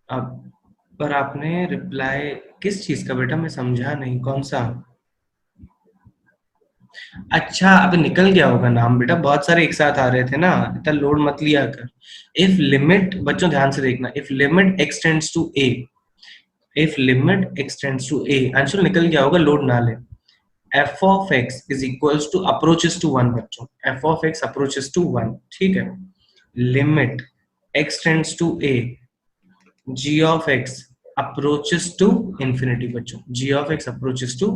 अब पर आपने रिप्लाई किस चीज का बेटा, मैं समझा नहीं, कौन सा, अच्छा अब निकल गया होगा नाम बेटा, बहुत सारे एक साथ आ रहे थे ना, इतना लोड मत लिया कर। इफ लिमिट, बच्चों ध्यान से देखना, if limit x tends to a, if limit x tends to a, answer निकल गया होगा, लोड ना ले। f of x is equals to approaches to 1 बच्चों, f of x approaches to 1, ठीक है, limit x tends to a, g of x approaches to infinity बच्चों, g of x approaches to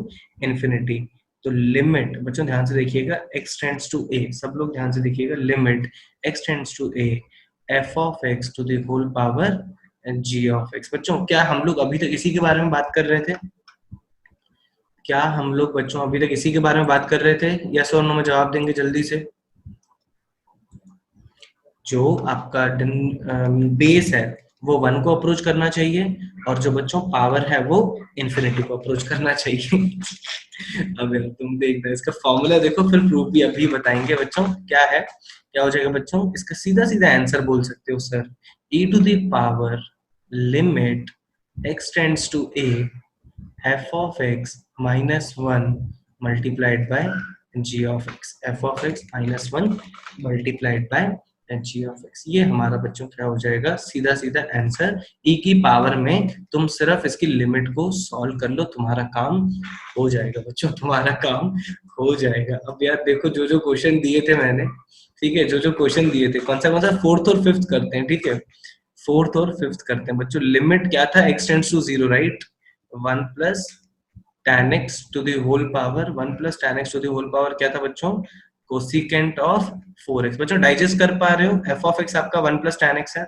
infinity, तो limit बच्चों ध्यान से देखिएगा, x tends to a, सब लोग ध्यान से देखिएगा, limit x tends to a, f of x to the whole power g of x। बच्चों क्या हम लोग अभी तक इसी के बारे में बात कर रहे थे, क्या हम लोग बच्चों अभी तक इसी के बारे में बात कर रहे थे, यस और नो में जवाब देंगे जल्दी से। जो आपका बेस है वो 1 को अप्रोच करना चाहिए, और जो बच्चों पावर है वो इन्फिनिटी को अप्रोच करना चाहिए। अब यार तुम देखना, इसका फॉर्मूला देखो, फिर प्रूफ भी अभी बताएंगे बच्चों क्या है, क्या हो जाएगा बच्चों, इसका सीधा सीधा आंसर बोल सकते हो sir, e to the power limit x tends to a, f of x minus 1 multiplied by g of x, f of x minus 1 multiplied by g of x, ये हमारा बच्चों क्या हो जाएगा, सीधा सीधा आंसर, e की पावर में तुम सिर्फ इसकी लिमिट को सॉल्व कर लो, तुम्हारा काम हो जाएगा बच्चों, तुम्हारा काम हो जाएगा। अब यार देखो जो जो क्वेश्चन दिए थे मैंने, ठीक है, जो जो क्वेश्चन दिए थे, कौन सा फोर्थ और फिफ्थ करते हैं, ठीक है, फोर्थ और फिफ्थ करते हैं बच्चों। लिमिट क्या था, x tends to 0, right, 1 plus tan x to the whole power, 1 plus tan x to the whole power क्या था बच्चों, कोसिकेंट ऑफ 4x। बच्चों डाइजेस्ट कर पा रहे हो, f ऑफ x आपका 1 प्लस tan x है,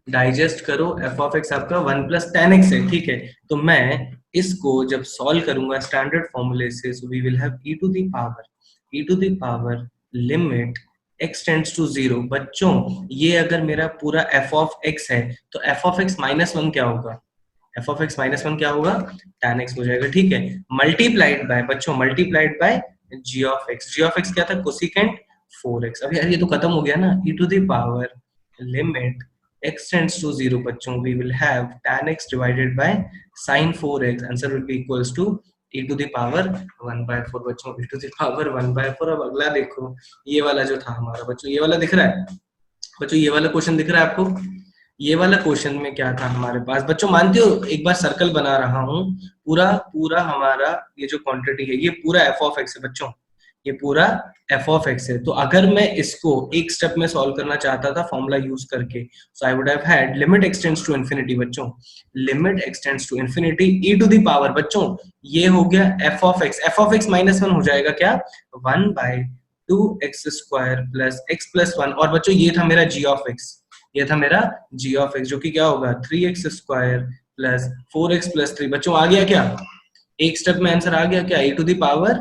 डाइजेस्ट करो, f ऑफ x आपका 1 प्लस tan x है, ठीक है, तो मैं इसको जब सॉल्व करूंगा स्टैंडर्ड फॉर्मूले से, so we will have e to the power limit x tends to 0। बच्चों ये अगर मेरा पूरा f ऑफ x है, तो f ऑफ x माइनस 1 क्या होगा, f ऑफ x माइनस 1 क्या होगा, tan x हो जाएगा, ठीक है, मल्टीप्लाइड बाय बच्चों, multiplied by g of x क्या था, कोसिकेंट 4x। अब यार ये तो खत्म हो गया ना, e to the power limit x tends to 0 बच्चों, we will have tan x divided by sin 4x, answer will be equals to e to the power 1/4 बच्चों, e टू द पावर 1/4। अब अगला देखो, ये वाला जो था हमारा बच्चों, ये वाला दिख रहा है बच्चों, ये वाला क्वेश्चन दिख रहा है आपको? ये वाला क्वेश्चन में क्या था हमारे पास बच्चों, मानते हो, एक बार सर्कल बना रहा हूँ, पूरा पूरा हमारा ये जो क्वांटिटी है ये पूरा एफ ऑफ एक्स है बच्चों, ये पूरा एफ ऑफ एक्स है। तो अगर मैं इसको एक स्टेप में सॉल्व करना चाहता था फॉर्मूला यूज करके, so I would have had limit x tends to infinity बच्चों, limit x tends to infinity e to the power बच्चों, ये हो गया एफ ऑफ एक्स माइनस 1 हो जाएगा क्या, 1/2x² प्लस x प्लस 1, और बच्चों ये था मेरा g ऑफ x, ये था मेरा g ऑफ x, जो कि क्या होगा 3x² प्लस 4x प्लस 3। बच्चों आ गया क्या, एक स्टेप में आंसर आ गया क्या, e टू द पावर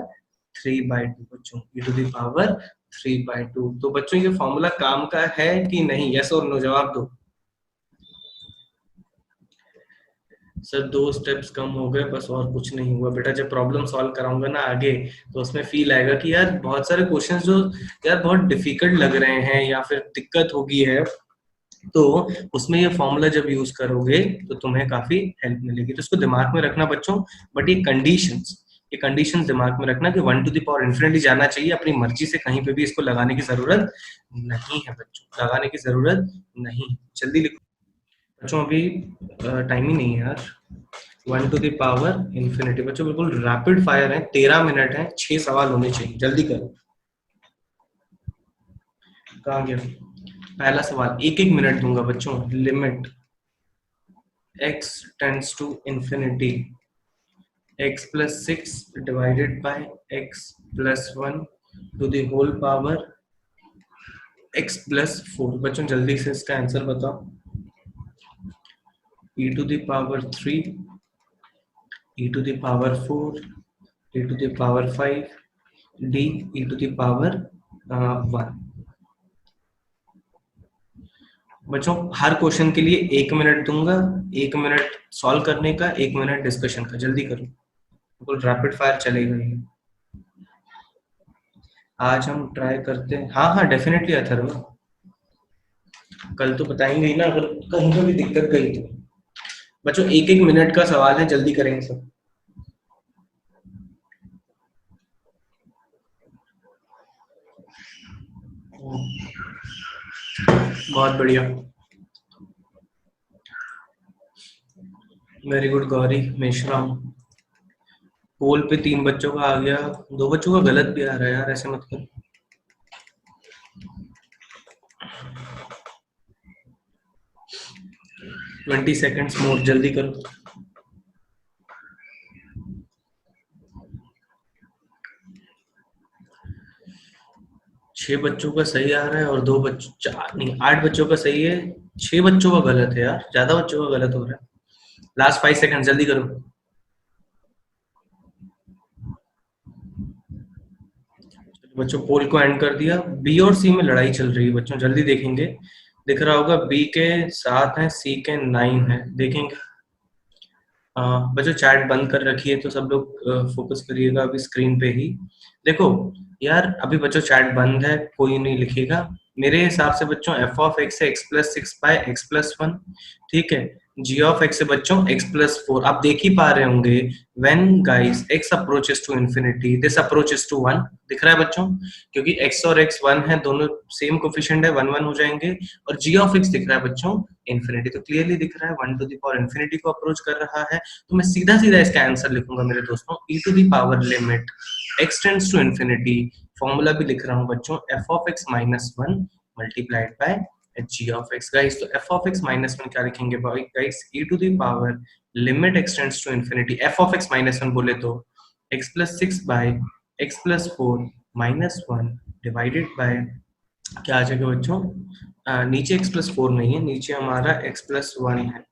3/2 बच्चों, e टू द पावर 3/2। तो बच्चों ये फॉर्मूला काम का है कि नहीं, यस और नो जवाब दो। सर 2 स्टेप्स कम हो गए बस, और कुछ नहीं हुआ बेटा। जब प्रॉब्लम सॉल्व कराऊंगा ना आगे, तो उसमें फील आएगा कि यार बहुत सारे क्वेश्चंस जो यार बहुत डिफिकल्ट लग रहे हैं या फिर दिक्कत होगी है, तो उसमें ये फॉर्मूला जब यूज करोगे तो तुम्हें काफी हेल्प मिलेगी। तो इसको दिमाग में रखना बच्चों, बट ये कंडीशंस दिमाग में रखना कि 1 टू द पावर इन्फिनिटी जाना चाहिए, अपनी मर्जी से कहीं पे भी इसको लगाने की जरूरत नहीं है बच्चों, लगाने की जरूरत नहीं। जल्दी लिखो बच्चों, अभी टाइम ही नहीं है यार। 1 टू द पावर इन्फिनिटी बच्चों बिल्कुल रैपिड फायर है, 13 मिनट है, 6 सवाल होने चाहिए, जल्दी करो। कहाँ गया पहला सवाल, एक एक मिनट दूंगा बच्चों। Limit x tends to infinity x plus 6 divided by x plus 1 to the whole power x plus 4। बच्चों जल्दी से इसका आंसर बताओ। e to the power 3, e to the power 4, e to the power 5, d e to the power 1। बच्चों हर question के लिए 1 minute दूंगा, 1 minute solve करने का, 1 मिनट डिस्कशन का, जल्दी करो, बिल्कुल रैपिड फायर चलेगा ये। आज हम ट्राई करते हैं, हाँ हाँ डेफिनेटली अथर्व, कल तो बताएंगे ही ना अगर कहीं पर भी दिक्कत गई तो। बच्चों 1 मिनट का सवाल है, जल्दी करेंगे सब। बहुत बढ़िया, वेरी गुड गौरी मेश्राम। पोल पे 3 बच्चों का आ गया, 2 बच्चों का गलत भी आ रहा है यार, ऐसे मत कर। ट्वेंटी सेकेंड्स मोर, जल्दी करो। छह बच्चों का सही आ रहा है और 2 बच्चों, 4 नहीं 8 बच्चों का सही है, 6 बच्चों का गलत है यार, ज्यादा बच्चों का गलत हो रहा है। लास्ट 5 सेकंड, जल्दी करो। बच्चों पोल को एंड कर दिया। बी और सी में लड़ाई चल रही है बच्चों, जल्दी देखेंगे, दिख रहा होगा बी के 7 है, सी के 9 है, देखेंगे। बच्चों चैट बंद कर रखिए तो सब लोग फोकस करिएगा अभी स्क्रीन पे ही। देखो यार अभी बच्चों चैट बंद है, कोई नहीं लिखेगा। मेरे हिसाब से बच्चों एफ ऑफ एक्स है x plus 6 by x plus 1, ठीक है। जी ऑफ एक्स है बच्चों एक्स प्लस 4। आप देख ही पा रहे होंगे when guys x approaches to infinity this approaches to 1, दिख रहा है बच्चों, क्योंकि x और x 1 है, दोनों सेम कोफिशिएंट है, 1 1 हो जाएंगे। और g ऑफ x दिख रहा है बच्चों इंफिनिटी, तो क्लियरली दिख रहा है 1 टू द पावर इंफिनिटी को अप्रोच कर रहा है। तो मैं सीधा सीधा इसका आंसर लिखूंगा मेरे दोस्तों, e to the power limit x tends to infinity, formula भी लिख रहा हूं बच्चों, f of x minus 1 multiplied by g of x। Guys तो f ऑफ x माइनस 1 क्या लिखेंगे guys, e to the power limit x tends to infinity, f of x minus 1 बोले तो x plus 6 by x plus 4 minus 1 divided by क्या आ जाएगा बच्चों, नीचे x प्लस 4 नहीं है, नीचे हमारा x प्लस 1 है,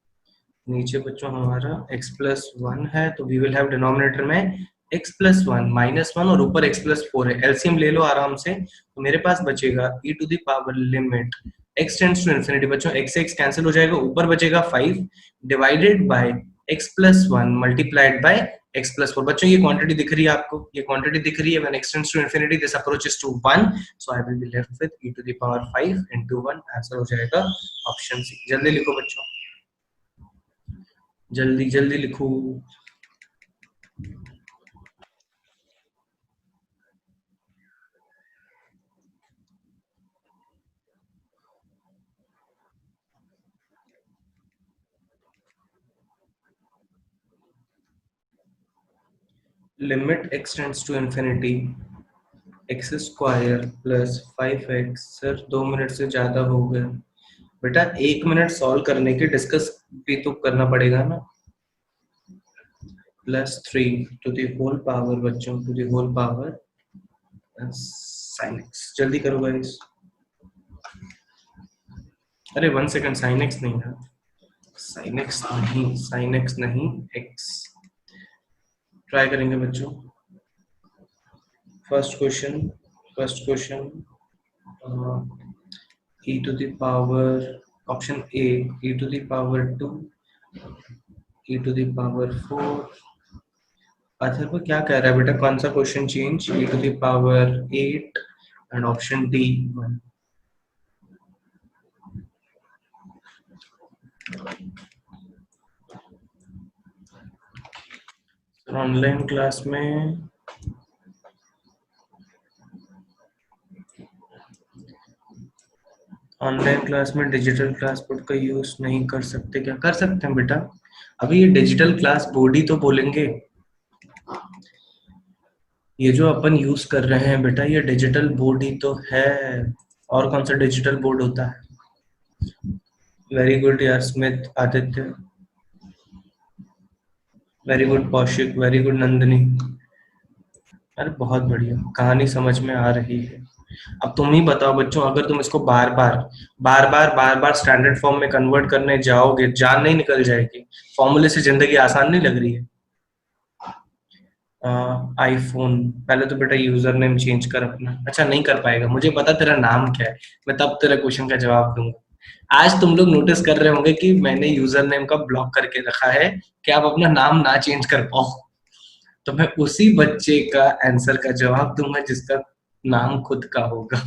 नीचे बच्चों हमारा x प्लस 1 है, तो वी विल हैव डिनोमिनेटर में x प्लस 1 माइनस 1 और ऊपर x प्लस 4 है। एलसीएम ले लो आराम से, तो मेरे पास बचेगा e to the power limit x tends to infinity, बच्चों x से x कैंसिल हो जाएगा, ऊपर बचेगा 5 divided by x+1 multiplied by x+4। बच्चों ये क्वांटिटी दिख रही है आपको, ये क्वांटिटी दिख रही है। When x tends to infinity this approaches to 1, so I will be left with e to the power 5 into 1। Answer हो जाएगा ऑप्शन सी। जल्दी लिखो बच्चों, जल्दी जल्दी लिखो। Limit x tends to infinity x square plus 5x। Sir 2 minute से ज्यादा हो गए बेटा, 1 मिनट सॉल्व करने के डिस्कस भी तो करना पड़ेगा ना। +3 टू द होल पावर बच्चों, to the whole power sin x। जल्दी करो गाइस। अरे 1 सेकंड, sin x नहीं है, sin x नहीं, sin x नहीं, x। ट्राई करेंगे बच्चों। First question e to the power, option A e to the power 2, e to the power 4। Answer पर क्या कह रहा है बेटा, कौन सा question change? e to the power 8 and option D 1। Online class में डिजिटल क्लास बोर्ड का यूज नहीं कर सकते क्या? कर सकते हैं बेटा। अभी ये डिजिटल क्लास बोर्ड ही तो बोलेंगे। ये जो अपन यूज कर रहे हैं बेटा, ये डिजिटल बोर्ड ही तो है। और कौन सा डिजिटल बोर्ड होता है? वेरी गुड यार Smith, Aditya, very good Kaushik, very good Nandini. अरे बहुत बढ़िया, कहानी समझ में आ रही है। अब तुम ही बताओ बच्चों, अगर तुम इसको बार बार स्टैंडर्ड फॉर्म में कन्वर्ट करने जाओगे, जान नहीं निकल जाएगी? फॉर्मूले से जिंदगी आसान नहीं लग रही है? आईफोन। पहले तो बेटा यूजर नेम चेंज कर अपना। अच्छा नहीं कर पाएगा, मुझे पता तेरा नाम क्या है, मैं तब तेरा क्वेश्चन का जवाब दूंगा। आज तुम लोग नोटिस कर रहे होंगे कि मैंने यूजर नेम का ब्लॉक करके रखा है कि आप अपना नाम ना चेंज कर पाओ। तो मैं उसी बच्चे का आंसर का जवाब दूंगा जिसका नाम खुद का होगा।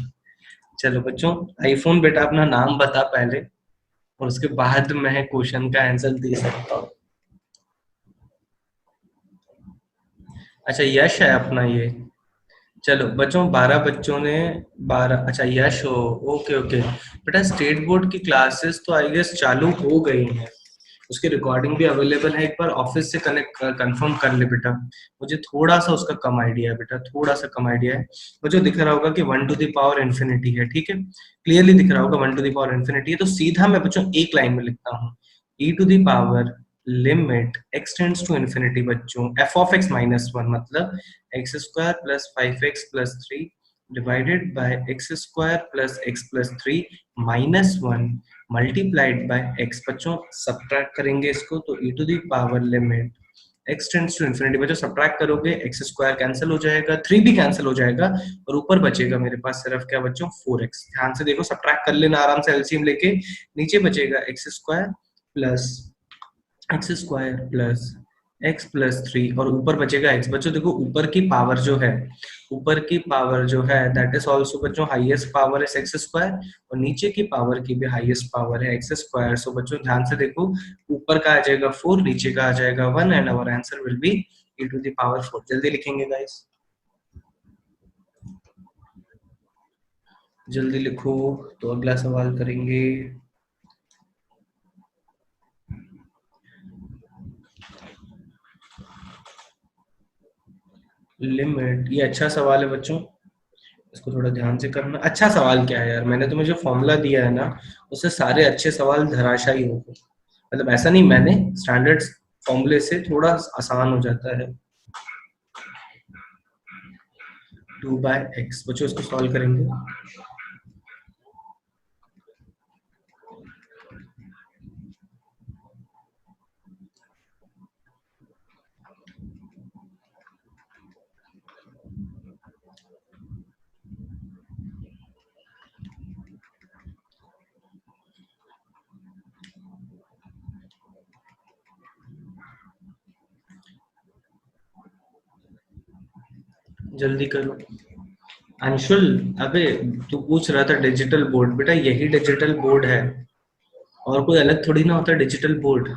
चलो बच्चों, आईफोन बेटा अपना नाम बता पहले, और उसके बाद मैं क्वेश्चन का आंसर दे सकता हूँ। अच्छा यश है अपना ये। चलो बच्चों, 12 बच्चों ने 12। अच्छा यश हो, ओके ओके। बेटा स्टेट बोर्ड की क्लासेस तो आई गेस चालू हो गई हैं, उसकी रिकॉर्डिंग भी अवेलेबल है। एक बार ऑफिस से कनेक्ट कंफर्म कर ले बेटा। मुझे थोड़ा सा उसका कम आइडिया है बेटा, थोड़ा सा कम आइडिया है। मुझे दिख रहा होगा कि 1 to the power infinity है, ठीक है, क्लियरली दिख रहा होगा 1 to the power infinity है। तो सीधा मैं बच्चों एक लाइन में लिखता हूँ, e to the power limit x tends to infinity बच्चों f of x -1 मतलब x square plus 5x+3 divided by x square plus x+3 -1 multiplied by x। बच्चों सब्ट्रैक्ट करेंगे इसको तो e to the power limit x tends to infinity. बच्चों subtract करोगे x square cancel हो जाएगा, 3 भी कैंसिल हो जाएगा, और ऊपर बचेगा मेरे पास सिर्फ क्या बच्चों, 4x। ध्यान से देखो, सब्ट्रैक्ट कर लेना आराम से एलसीएम लेके। नीचे बचेगा x² प्लस x प्लस 3 और ऊपर बचेगा x। बच्चों देखो ऊपर की पावर जो है, ऊपर की पावर जो है दैट इज ऑल्सो बच्चों हाईएस्ट पावर इज x², और नीचे की पावर की भी हाईएस्ट पावर है x²। सो बच्चों ध्यान से देखो, ऊपर का आ जाएगा 4, नीचे का आ जाएगा 1 and our answer will be e to the power 4। जल्दी लिखेंगे गाइस, जल्दी लिखो। तो अगला सवाल करेंगे। लिमिट, ये अच्छा सवाल है बच्चों, इसको थोड़ा ध्यान से करना। अच्छा सवाल क्या है यार, मैंने तुम्हें जो फॉर्मूला दिया है ना, उससे सारे अच्छे सवाल धराशायी हो गए। मतलब ऐसा नहीं, मैंने स्टैंडर्ड फॉर्मूले से थोड़ा आसान हो जाता है। 2/x बच्चों, इसको सॉल्व करेंगे। जल्दी करो। अंशुल, अबे तू पूछ रहा था डिजिटल बोर्ड, बेटा यही डिजिटल बोर्ड है, और कोई अलग थोड़ी ना होता डिजिटल बोर्ड।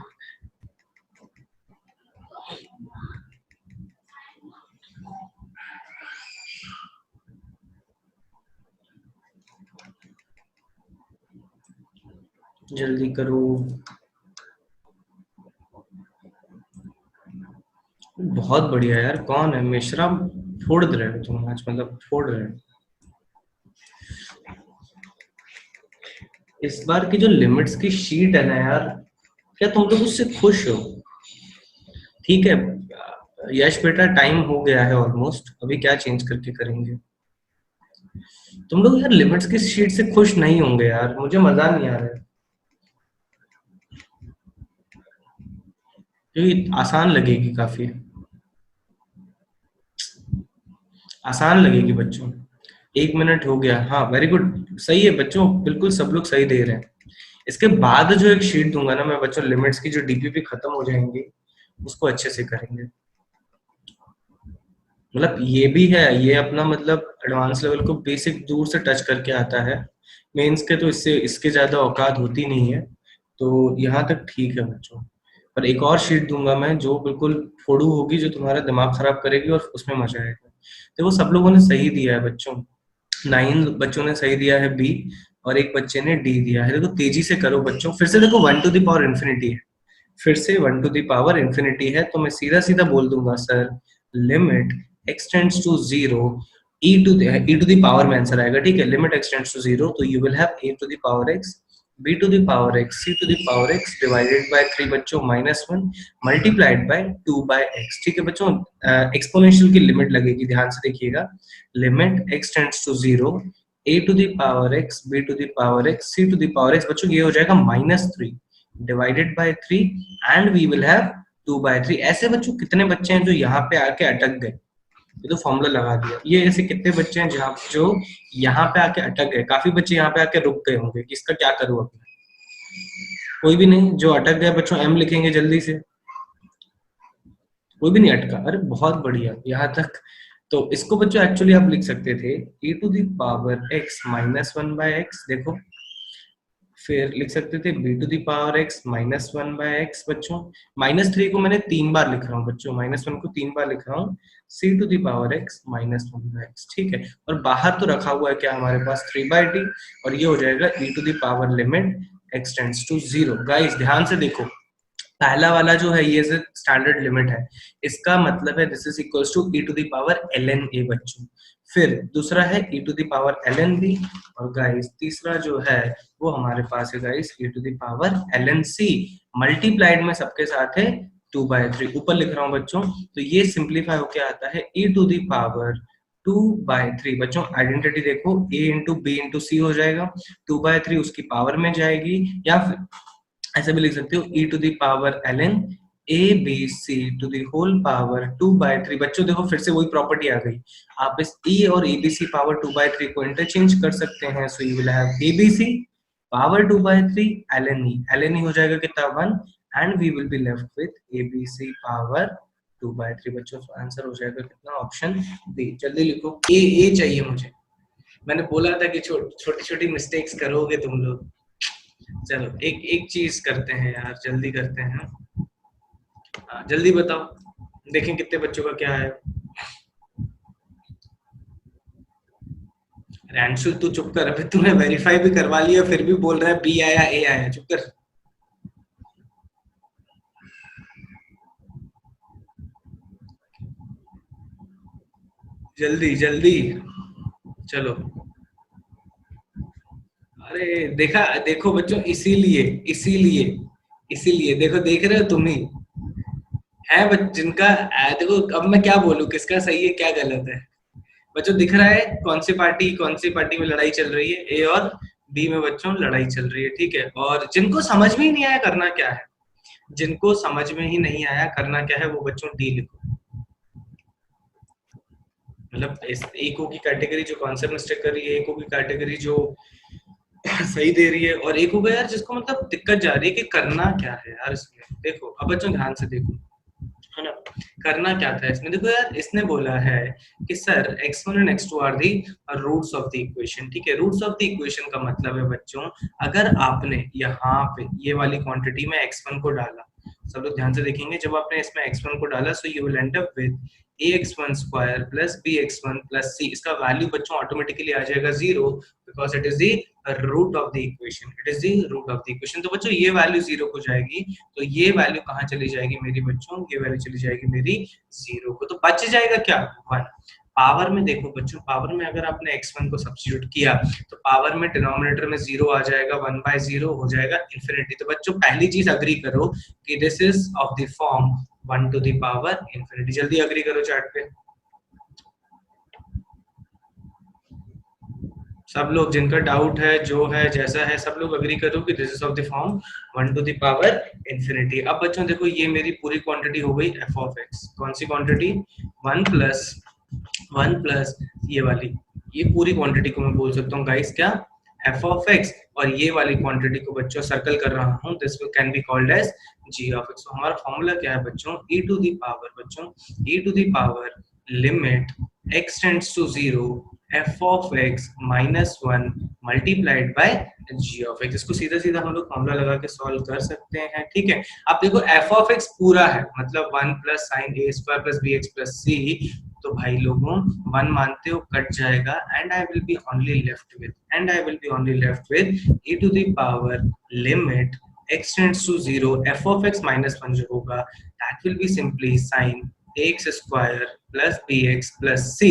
जल्दी करो। बहुत बढ़िया यार, कौन है मिश्रा? फोड़ दे रहे हो तुम आज, मतलब फोड़ रहे हो। इस बार की जो लिमिट्स की शीट है ना यार, क्या तुम लोग उससे खुश हो? ठीक है यश बेटा, टाइम हो गया है ऑलमोस्ट, अभी क्या चेंज करके करेंगे? तुम लोग यार लिमिट्स की शीट से खुश नहीं होंगे यार, मुझे मजा नहीं आ रहा है, क्योंकि आसान लगेगी काफी, आसान लगेगी बच्चों। 1 मिनट हो गया, हाँ वेरी गुड, सही है बच्चों, बिल्कुल सब लोग सही दे रहे हैं। इसके बाद जो एक शीट दूंगा ना मैं बच्चों, लिमिट्स की जो डीपीपी खत्म हो जाएंगी, उसको अच्छे से करेंगे। मतलब ये भी है, ये अपना मतलब एडवांस लेवल को बेसिक दूर से टच करके आता है। मेंस के तो इससे इसके ज्यादा औकात होती नहीं है, तो यहाँ तक ठीक है बच्चों। पर एक और शीट दूंगा मैं जो बिल्कुल फोड़ू होगी, जो तुम्हारा दिमाग खराब करेगी, और उसमें मजा आएगा। देखो सब लोगों ने सही दिया है बच्चों, 9 बच्चों ने सही दिया है बी, और एक बच्चे ने डी दिया है। देखो तेजी से करो बच्चों, फिर से देखो 1 to the power infinity है, फिर से 1 to the power infinity है, तो मैं सीधा सीधा बोल दूंगा sir, limit x tends to zero, e to the में आंसर आएगा, ठीक है। लिमिट एक्सटेंड्स टू जीरो, तो you will have a to the power x, b to the power x, c to the power x divided by 3 बच्चों -1 multiplied bye 2/x, ठीक है बच्चों। Exponential की लिमिट लगेगी, ध्यान से देखिएगा। Limit x tends to zero, a to the power x, b to the power x, c to the power x, बच्चों ये हो जाएगा -3 divided by 3, and we will have 2/3। ऐसे बच्चों कितने बच्चे हैं जो यहाँ पे आके अटक गए? ये तो फॉर्मूला लगा दिया। ये ऐसे कितने बच्चे हैं जहाँ जो यहाँ पे आके अटक गए? काफी बच्चे यहाँ पे आके रुक गए होंगे कि इसका क्या करूँ अब? कोई भी नहीं, जो अटक गया बच्चों एम लिखेंगे जल्दी से। कोई भी नहीं अटका, अरे बहुत बढ़िया यहाँ तक। तो इसको बच्चों एक्चुअली आप लिख सकते थे e to the power x -1/x, देखो। फिर लिख सकते थे b to the power x -1/x बच्चों। -3 को मैंने 3 बार लिख रहा हूँ बच्चों, -1 को 3 बार लिख रहा हूँ, c to the power x -1/x, ठीक है। और बाहर तो रखा हुआ है क्या हमारे पास, 3/t, और ये हो जाएगा e to the power limit x tends to zero. Guys ध्यान से देखो, पहला वाला जो है ये स्टैंडर्ड लिमिट है, इसका मतलब है this is equals to e to the power ln a बच्चों। फिर दूसरा है e to the power ln b, और गाइस तीसरा जो है वो हमारे पास है guys e to the power ln c, multiplied में सबके साथ है 2/3, ऊपर लिख रहा हूँ बच्चों। तो ये सिंप्लीफाई होके आता है e to the power 2/3 बच्चों। आइडेंटिटी देखो, a इंटू बी इंटू सी हो जाएगा, 2/3 उसकी पावर में जाएगी, या फिर ऐसे भी लिख सकते हो e to the power ln abc to the whole power 2/3 बच्चों। देखो फिर से वही प्रॉपर्टी आ गई, आप इस e और abc पावर 2/3 को इंटरचेंज कर सकते हैं, so you will have abc power 2/3 ln e हो जाएगा कितना 1, and we will be left with abc power 2/3 बच्चों। आंसर हो जाएगा कितना, ऑप्शन बी। जल्दी लिखो, ए चाहिए मुझे, मैंने बोला था कि छोटी छोटी मिस्टेक्स करोगे तुम लोग। चलो एक एक चीज करते हैं यार, जल्दी करते हैं। हाँ, जल्दी बताओ, देखें कितने बच्चों का क्या है। रैंशु तू चुप कर, अभी तूने वेरीफाई भी करवा लिया फिर भी बोल रहा है बी आया ए आया, चुप कर। जल्दी जल्दी, चलो। अरे देखा, देखो बच्चों, इसीलिए इसीलिए इसीलिए देखो, देख रहे हो तुम ही है जिनका देखो अब मैं क्या बोलूं, किसका सही है क्या गलत है। बच्चों दिख रहा है कौन सी पार्टी में लड़ाई चल रही है, ए और बी में बच्चों लड़ाई चल रही है, ठीक है। और जिनको समझ में ही नहीं आया करना क्या है, जिनको समझ में ही नहीं आया करना क्या है, वो बच्चों डी लिखो। मतलब इस एक की कैटेगरी जो कॉन्सेप्ट मिस्टेक कर रही है, एक की कैटेगरी जो सही दे रही है, और एक होगा यार जिसको मतलब दिक्कत जा रही है कि करना क्या है यार इसमें। देखो अब बच्चों ध्यान से देखो, है ना। करना क्या था इसमें, देखो यार इसने बोला है कि sir x1 and x2 are the roots of the equation. ठीक है, रूट्स ऑफ द इक्वेशन का मतलब है बच्चों, अगर आपने यहाँ पे ये वाली क्वांटिटी में x1 को डाला, सब लोग ध्यान से देखेंगे, जब आपने इसमें x1 को डाला so you will end up with ax1 square plus bx1 plus c। इसका वैल्यू बच्चों ऑटोमेटिकली आ जाएगा 0 because it is the root of the equation, it is the root of the equation. तो बच्चों ये वैल्यू 0 हो जाएगी, तो ये वैल्यू कहाँ चली जाएगी मेरी बच्चों, ये वैल्यू चली जाएगी मेरी 0 को, तो बच जाएगा क्या 1। पावर में देखो बच्चों, पावर में अगर आपने x1 को सब्स्टिट्यूट किया तो पावर में डिनोमिनेटर में 0 आ जाएगा, 1/0 हो जाएगा इंफिनिटी। तो बच्चों पहली चीज अग्री करो कि this is of the form 1 to the power infinity. जल्दी अग्री करो चैट पे सब लोग, जिनका डाउट है, जो है जैसा है, सब लोग अग्री करो कि this is of the form 1 to the power infinity. अब बच्चों देखो ये मेरी पूरी क्वांटिटी हो गई f ऑफ x। कौन सी क्वांटिटी, 1 प्लस ये वाली, ये पूरी क्वांटिटी को मैं बोल सकता हूँ गाइस क्या, f ऑफ x। और ये वाली क्वांटिटी को बच्चों सर्कल कर रहा हूँ, this can be called as g of x। तो हमारा फॉर्मूला क्या है बच्चों, e टू द पावर, बच्चों e to the power limit x tends to 0 f of x minus 1 multiplied by g of x। इसको सीधा सीधा हम लोग फॉर्मूला लगा के सॉल्व कर सकते हैं। ठीक है, अब देखो f of x पूरा है, मतलब 1 plus sine a square plus bx plus c। तो भाई लोगों 1 मानते हो कट जाएगा, and I will be only left with e to the power limit x tends to 0 f of x minus 1 जो होगा that will be simply sine ax square plus bx plus c,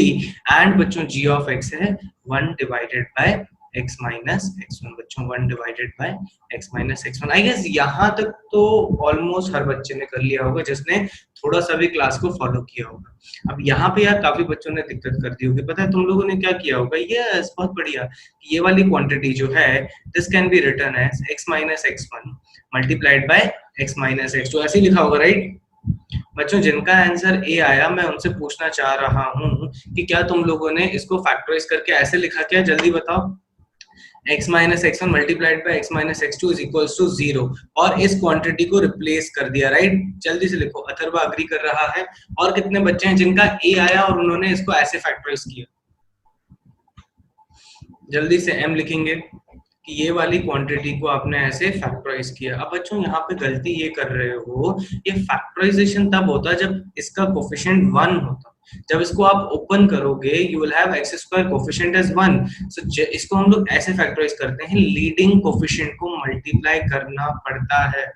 and बच्चों g of x है 1 divided by x minus x1। बच्चों 1 divided by x minus x1। I guess यहाँ तक तो almost हर बच्चे ने कर लिया होगा जिसने थोड़ा सा भी क्लास को फॉलो किया होगा। अब यहाँ पे यार काफी बच्चों ने दिक्कत कर दी होगी, पता है तुम लोगों ने क्या किया होगा, ये बहुत बढ़िया, ये वाली क्वांटिटी जो है this can be written as x minus x1 multiplied by x minus x2, ऐसे लिखा होगा राइट। बच्चों जिनका आंसर ए आया, मैं उनसे पूछना चाह रहा हूं कि क्या तुम लोगों ने इसको फैक्टराइज करके ऐसे लिखा, क्या जल्दी बताओ, x minus x1 multiplied by x minus x2 is equals to 0, और इस क्वांटिटी को रिप्लेस कर दिया राइट। जल्दी से लिखो, अथर्वा अग्री कर रहा है, और कितने बच्चे हैं जिनका ए आया और उन्होंने इसको ऐसे फैक्टराइज किया, जल्दी से m लिखेंगे कि ये वाली क्वांटिटी को आपने ऐसे फैक्टराइज किया। अब बच्चों यहाँ पे गलती ये कर रहे हो, ये फैक्टराइजेशन तब होता जब इसका कोफिशिएंट 1 होता। जब इसको आप ओपन करोगे you will have x square coefficient as 1। So इसको हम लोग ऐसे फैक्टराइज करते हैं, लीडिंग कोफिशिएंट को मल्टीप्लाई करना पड़ता है।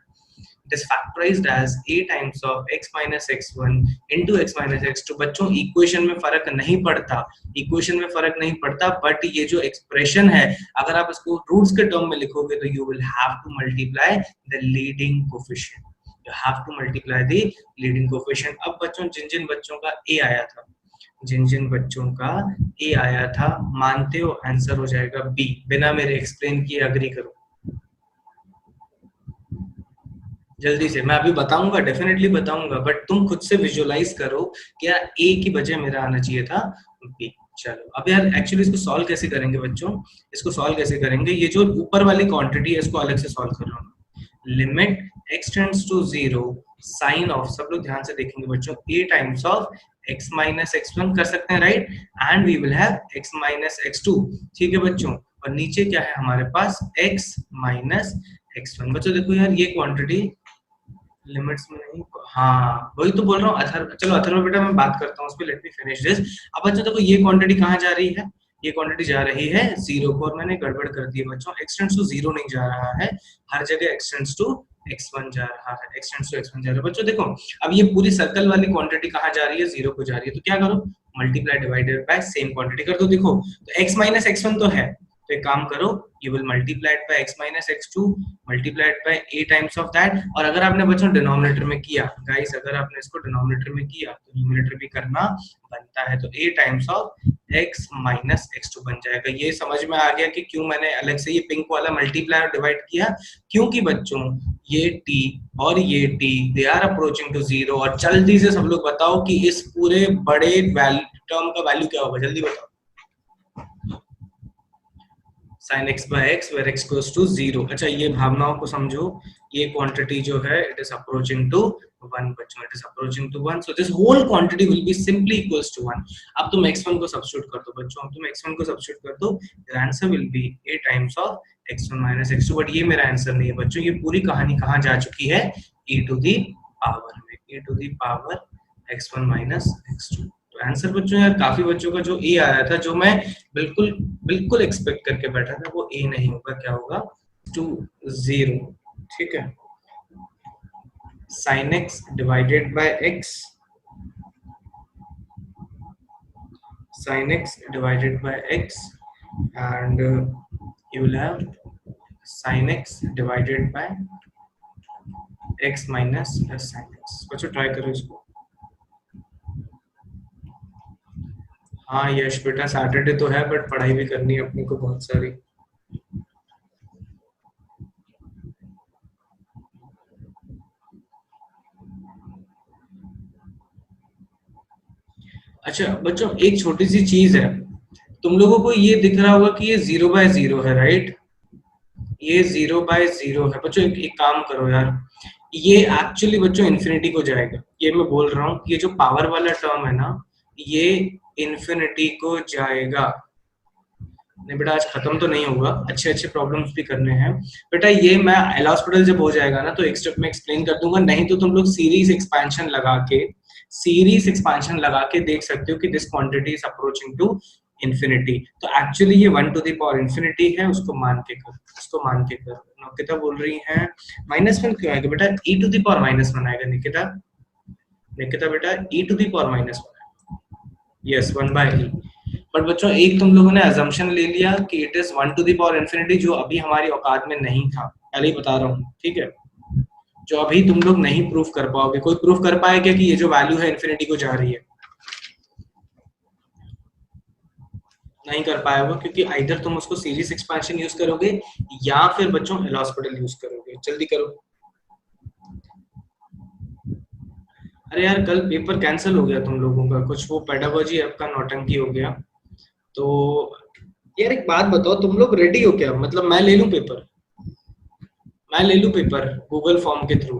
It is factorized as a times of x minus x1 into x minus x2। बच्चों इक्वेशन में फर्क नहीं पड़ता, इक्वेशन में फर्क नहीं पड़ता, बट ये जो एक्सप्रेशन है अगर आप इसको रूट्स के टर्म में लिखोगे तो you will have to multiply the leading coefficient, you have to multiply the leading coefficient. अब बच्चों जिन जिन बच्चों का ए आया था, जिन जिन बच्चों का ए आया था, मानते हो आंसर हो जाएगा बी, बिना मेरे एक्सप्लेन किए अग्री करो जल्दी से। मैं अभी बताऊंगा, डेफिनेटली बताऊंगा, बट तुम खुद से विजुअलाइज करो कि यार ए की बजाय मेरा आना चाहिए था बी। चलो अब यार एक्चुअली इसको सॉल्व कैसे करेंगे बच्चों, इसको सॉल्व कैसे करेंगे, ये जो ऊपर वाली क्वांटिटी है इसको अलग से सॉल्व कर रहा हूँ। Limit x tends to 0 sine of, सब लोग ध्यान से देखेंगे बच्चों, a times of x minus x1 कर सकते हैं right, and we will have x minus x2। ठीक है बच्चों, और नीचे क्या है हमारे पास x माइनस x1। बच्चों देखो यार ये क्वांटिटी लिमिट्स में नहीं, हाँ वही तो बोल रहा हूँ। चलो अथर्व बेटा मैं बात करता हूँ उस पे, लेट मी फिनिश दिस। अब बच्चों देखो ये क्वांटिटी कहाँ जा रही है, ये क्वांटिटी जा रही है 0 को, और मैंने गड़बड़ कर दी है बच्चों, x टेंड्स टू 0 नहीं जा रहा है, हर जगह x टेंड्स टू x1 जा रहा है, x टेंड्स टू x1 जा रहा है। बच्चों देखो अब ये पूरी सर्कल वाली क्वांटिटी कहाँ जा रही है, 0 को जा रही है, तो क्या करो multiply divided by same quantity कर दो। देखो तो x माइनस x1 तो है, तो एक काम करो you will multiply it by x minus x2 multiplied by a times of that। और अगर आपने बच्चों डिनोमिनेटर में किया गाइस, अगर आपने इसको डिनोमिनेटर में किया तो न्यूमरेटर भी करना बनता है, तो a times of x minus x2 बन जाएगा। ये समझ में आ गया कि क्यों मैंने अलग से ये पिंक वाला मल्टीप्लाई और डिवाइड किया, क्योंकि बच्चों ये t और ये t they are approaching to 0। और जल्दी से सब लोग बताओ कि इस पूरे बड़े टर्म का वैल्यू क्या होगा, जल्दी बताओ sin x by x where x goes to 0। अच्छा ये भावनाओं को समझो, ये क्वांटिटी जो है इट इज अप्रोचिंग टू 1 बच्चों, it is approaching to 1, so this whole quantity will be simply equals to 1। अब तुम x1 को सब्स्टिट्यूट कर दो बच्चों, अब तुम x1 को सब्स्टिट्यूट कर दो, your answer will B a times of x1 minus x2, but ये मेरा आंसर नहीं है बच्चों, ये पूरी कहानी कहाँ जा चुकी है, e टू दी पावर में, e to the power x1 minus x2। तो आंसर बच्चों यार काफी बच्चों का जो ए आया था, जो मैं बिल्कुल बिल्कुल एक्सपेक्ट करके बैठा था, वो ए नहीं होगा, क्या होगा 2 0। ठीक है, sin x divided by x, sin x divided by x, and you will have sin x divided by x minus sin x। बच्चों ट्राई करो इसको। हाँ यश बेटा, सैटरडे तो है बट पढ़ाई भी करनी है अपने को बहुत सारी। अच्छा बच्चों एक छोटी सी चीज है, तुम लोगों को ये दिख रहा होगा कि ये 0/0 है, राइट? ये 0/0 है बच्चों। एक काम करो यार, ये एक्चुअली बच्चों इन्फिनिटी को जाएगा, ये मैं बोल रहा हूँ, ये जो पावर वाला टर्म है ना, ये इन्फिनिटी को जाएगा। नहीं बेटा आज खत्म तो नहीं होगा, अच्छे अच्छे प्रॉब्लम्स भी करने हैं बेटा। ये मैं एल हॉस्पिटल जब हो जाएगा ना तो एक स्टेप में एक्सप्लेन कर दूंगा, नहीं तो तुम लोग सीरीज एक्सपेंशन लगा के देख सकते हो कि this quantity is approaching to infinity. तो एक्चुअली ये 1 टू द पावर इन्फिनिटी है, उसको मान के कर, उसको मान के कर। निकिता बोल रही है -1 क्यों आएगा बेटा, e टू द पावर -1 आएगा निकिता। निकिता बेटा e to the power -1, yes 1/e। But बच्चों एक तुम लोगों ने अजम्पशन ले लिया कि it is 1 to the power infinity, जो अभी हमारी औकात में नहीं था, पहले ही बता रहा हूँ, ठीक है? जो अभी तुम लोग नहीं प्रूफ कर पाओगे। कोई प्रूफ कर पाएगा कि ये जो वैल्यू है इन्फिनिटी को जा रही है? नहीं कर पाया होगा, क्योंकि आइदर तुम उसको सीरीज एक्सपेंशन यूज करोगे या फिर बच्चों एल हॉस्पिटल यूज करोगे। जल्दी करो। अरे यार कल पेपर कैंसिल हो गया तुम लोगों का, कुछ वो पेडागोजी ऐप का नौटंकी हो गया। तो यार एक बात बताओ, तुम लोग रेडी हो क्या? मतलब मैं ले लूं पेपर, मैं ले लूं पेपर गूगल फॉर्म के थ्रू?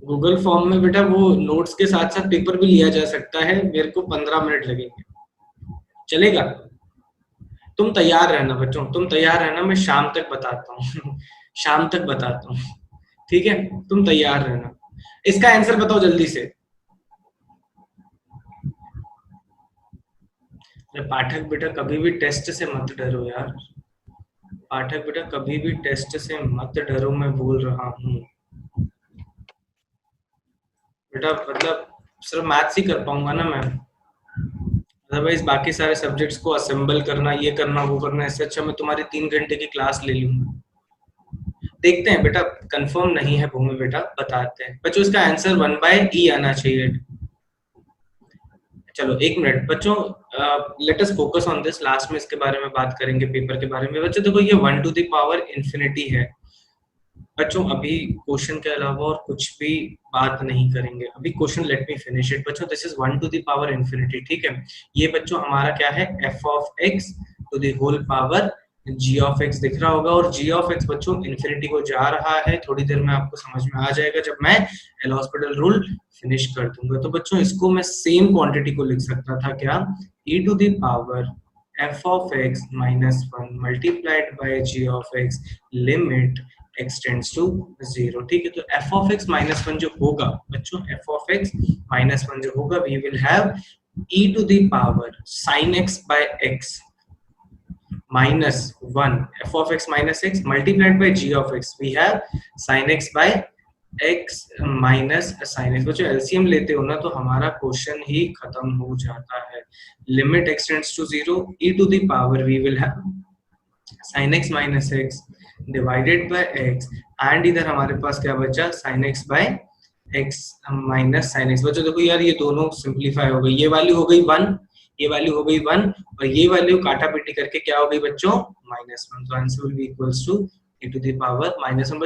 गूगल फॉर्म में बेटा वो नोट्स के साथ साथ पेपर भी लिया जा सकता है, मेरे को 15 मिनट लगेंगे, चलेगा? तुम तैयार रहना बच्चों, तुम तैयार रहना, मैं शाम तक बताता हूँ शाम तक बताता हूँ, ठीक है? तुम तैयार रहना। इसका आंसर बताओ जल्दी से। पाठक बेटा कभी भी टेस्ट से मत डरो यार, पाठक बेटा कभी भी टेस्ट से मत डरो, मैं बोल रहा हूँ बेटा। मतलब सिर्फ मैथ्स ही कर पाऊंगा ना मैं, अदरवाइज बाकी सारे सब्जेक्ट्स को असेंबल करना, ये करना, वो करना, इससे अच्छा मैं तुम्हारी 3 घंटे की क्लास ले लूंगा। देखते हैं बेटा, कंफर्म नहीं है भूमि बेटा, बताते हैं बच्चों। इसका आंसर 1/e आना चाहिए। चलो एक मिनट बच्चों, let us focus on this, last में इसके बारे में बात करेंगे, पेपर के बारे में। बच्चों देखो ये 1 टू द पावर इन्फिनिटी है बच्चों, अभी क्वेश्चन के अलावा और कुछ भी बात नहीं करेंगे अभी। Question let me finish it बच्चों। This is 1 to the power infinity, ठीक है? ये बच्चों हमारा क्या है, f of x to the whole power g of x दिख रहा होगा, और g ऑफ x बच्चों इन्फिनिटी को जा रहा है। थोड़ी देर में आपको समझ में आ जाएगा जब मैं एल हॉस्पिटल रूल फिनिश कर दूंगा। तो बच्चों इसको मैं सेम क्वांटिटी को लिख सकता था, क्या, e to the power f of x minus 1 multiplied by g of x limit x tends to 0, ठीक है? तो f ऑफ x माइनस 1 जो होगा बच्चों, f ऑफ x माइनस 1 जो होगा, we will have e to the power sin x by x minus 1 f of x minus x multiplied by g of x, we have sin x by x minus sin x। बच्चों LCM लेते हो ना तो हमारा question ही खत्म हो जाता है। Limit x tends to 0 e to the power we will have sin x minus x divided by x, and इधर हमारे पास क्या बचा, sin x by x minus sin x। बच्चों देखो यार ये दोनों सिंपलीफाई हो गई, ये वैल्यू हो गई 1, ये वैल्यू हो गई 1, और ये वैल्यू काटा पीटी करके क्या हो गई बच्चों, -1। तो answer will be equals to e to the power -1।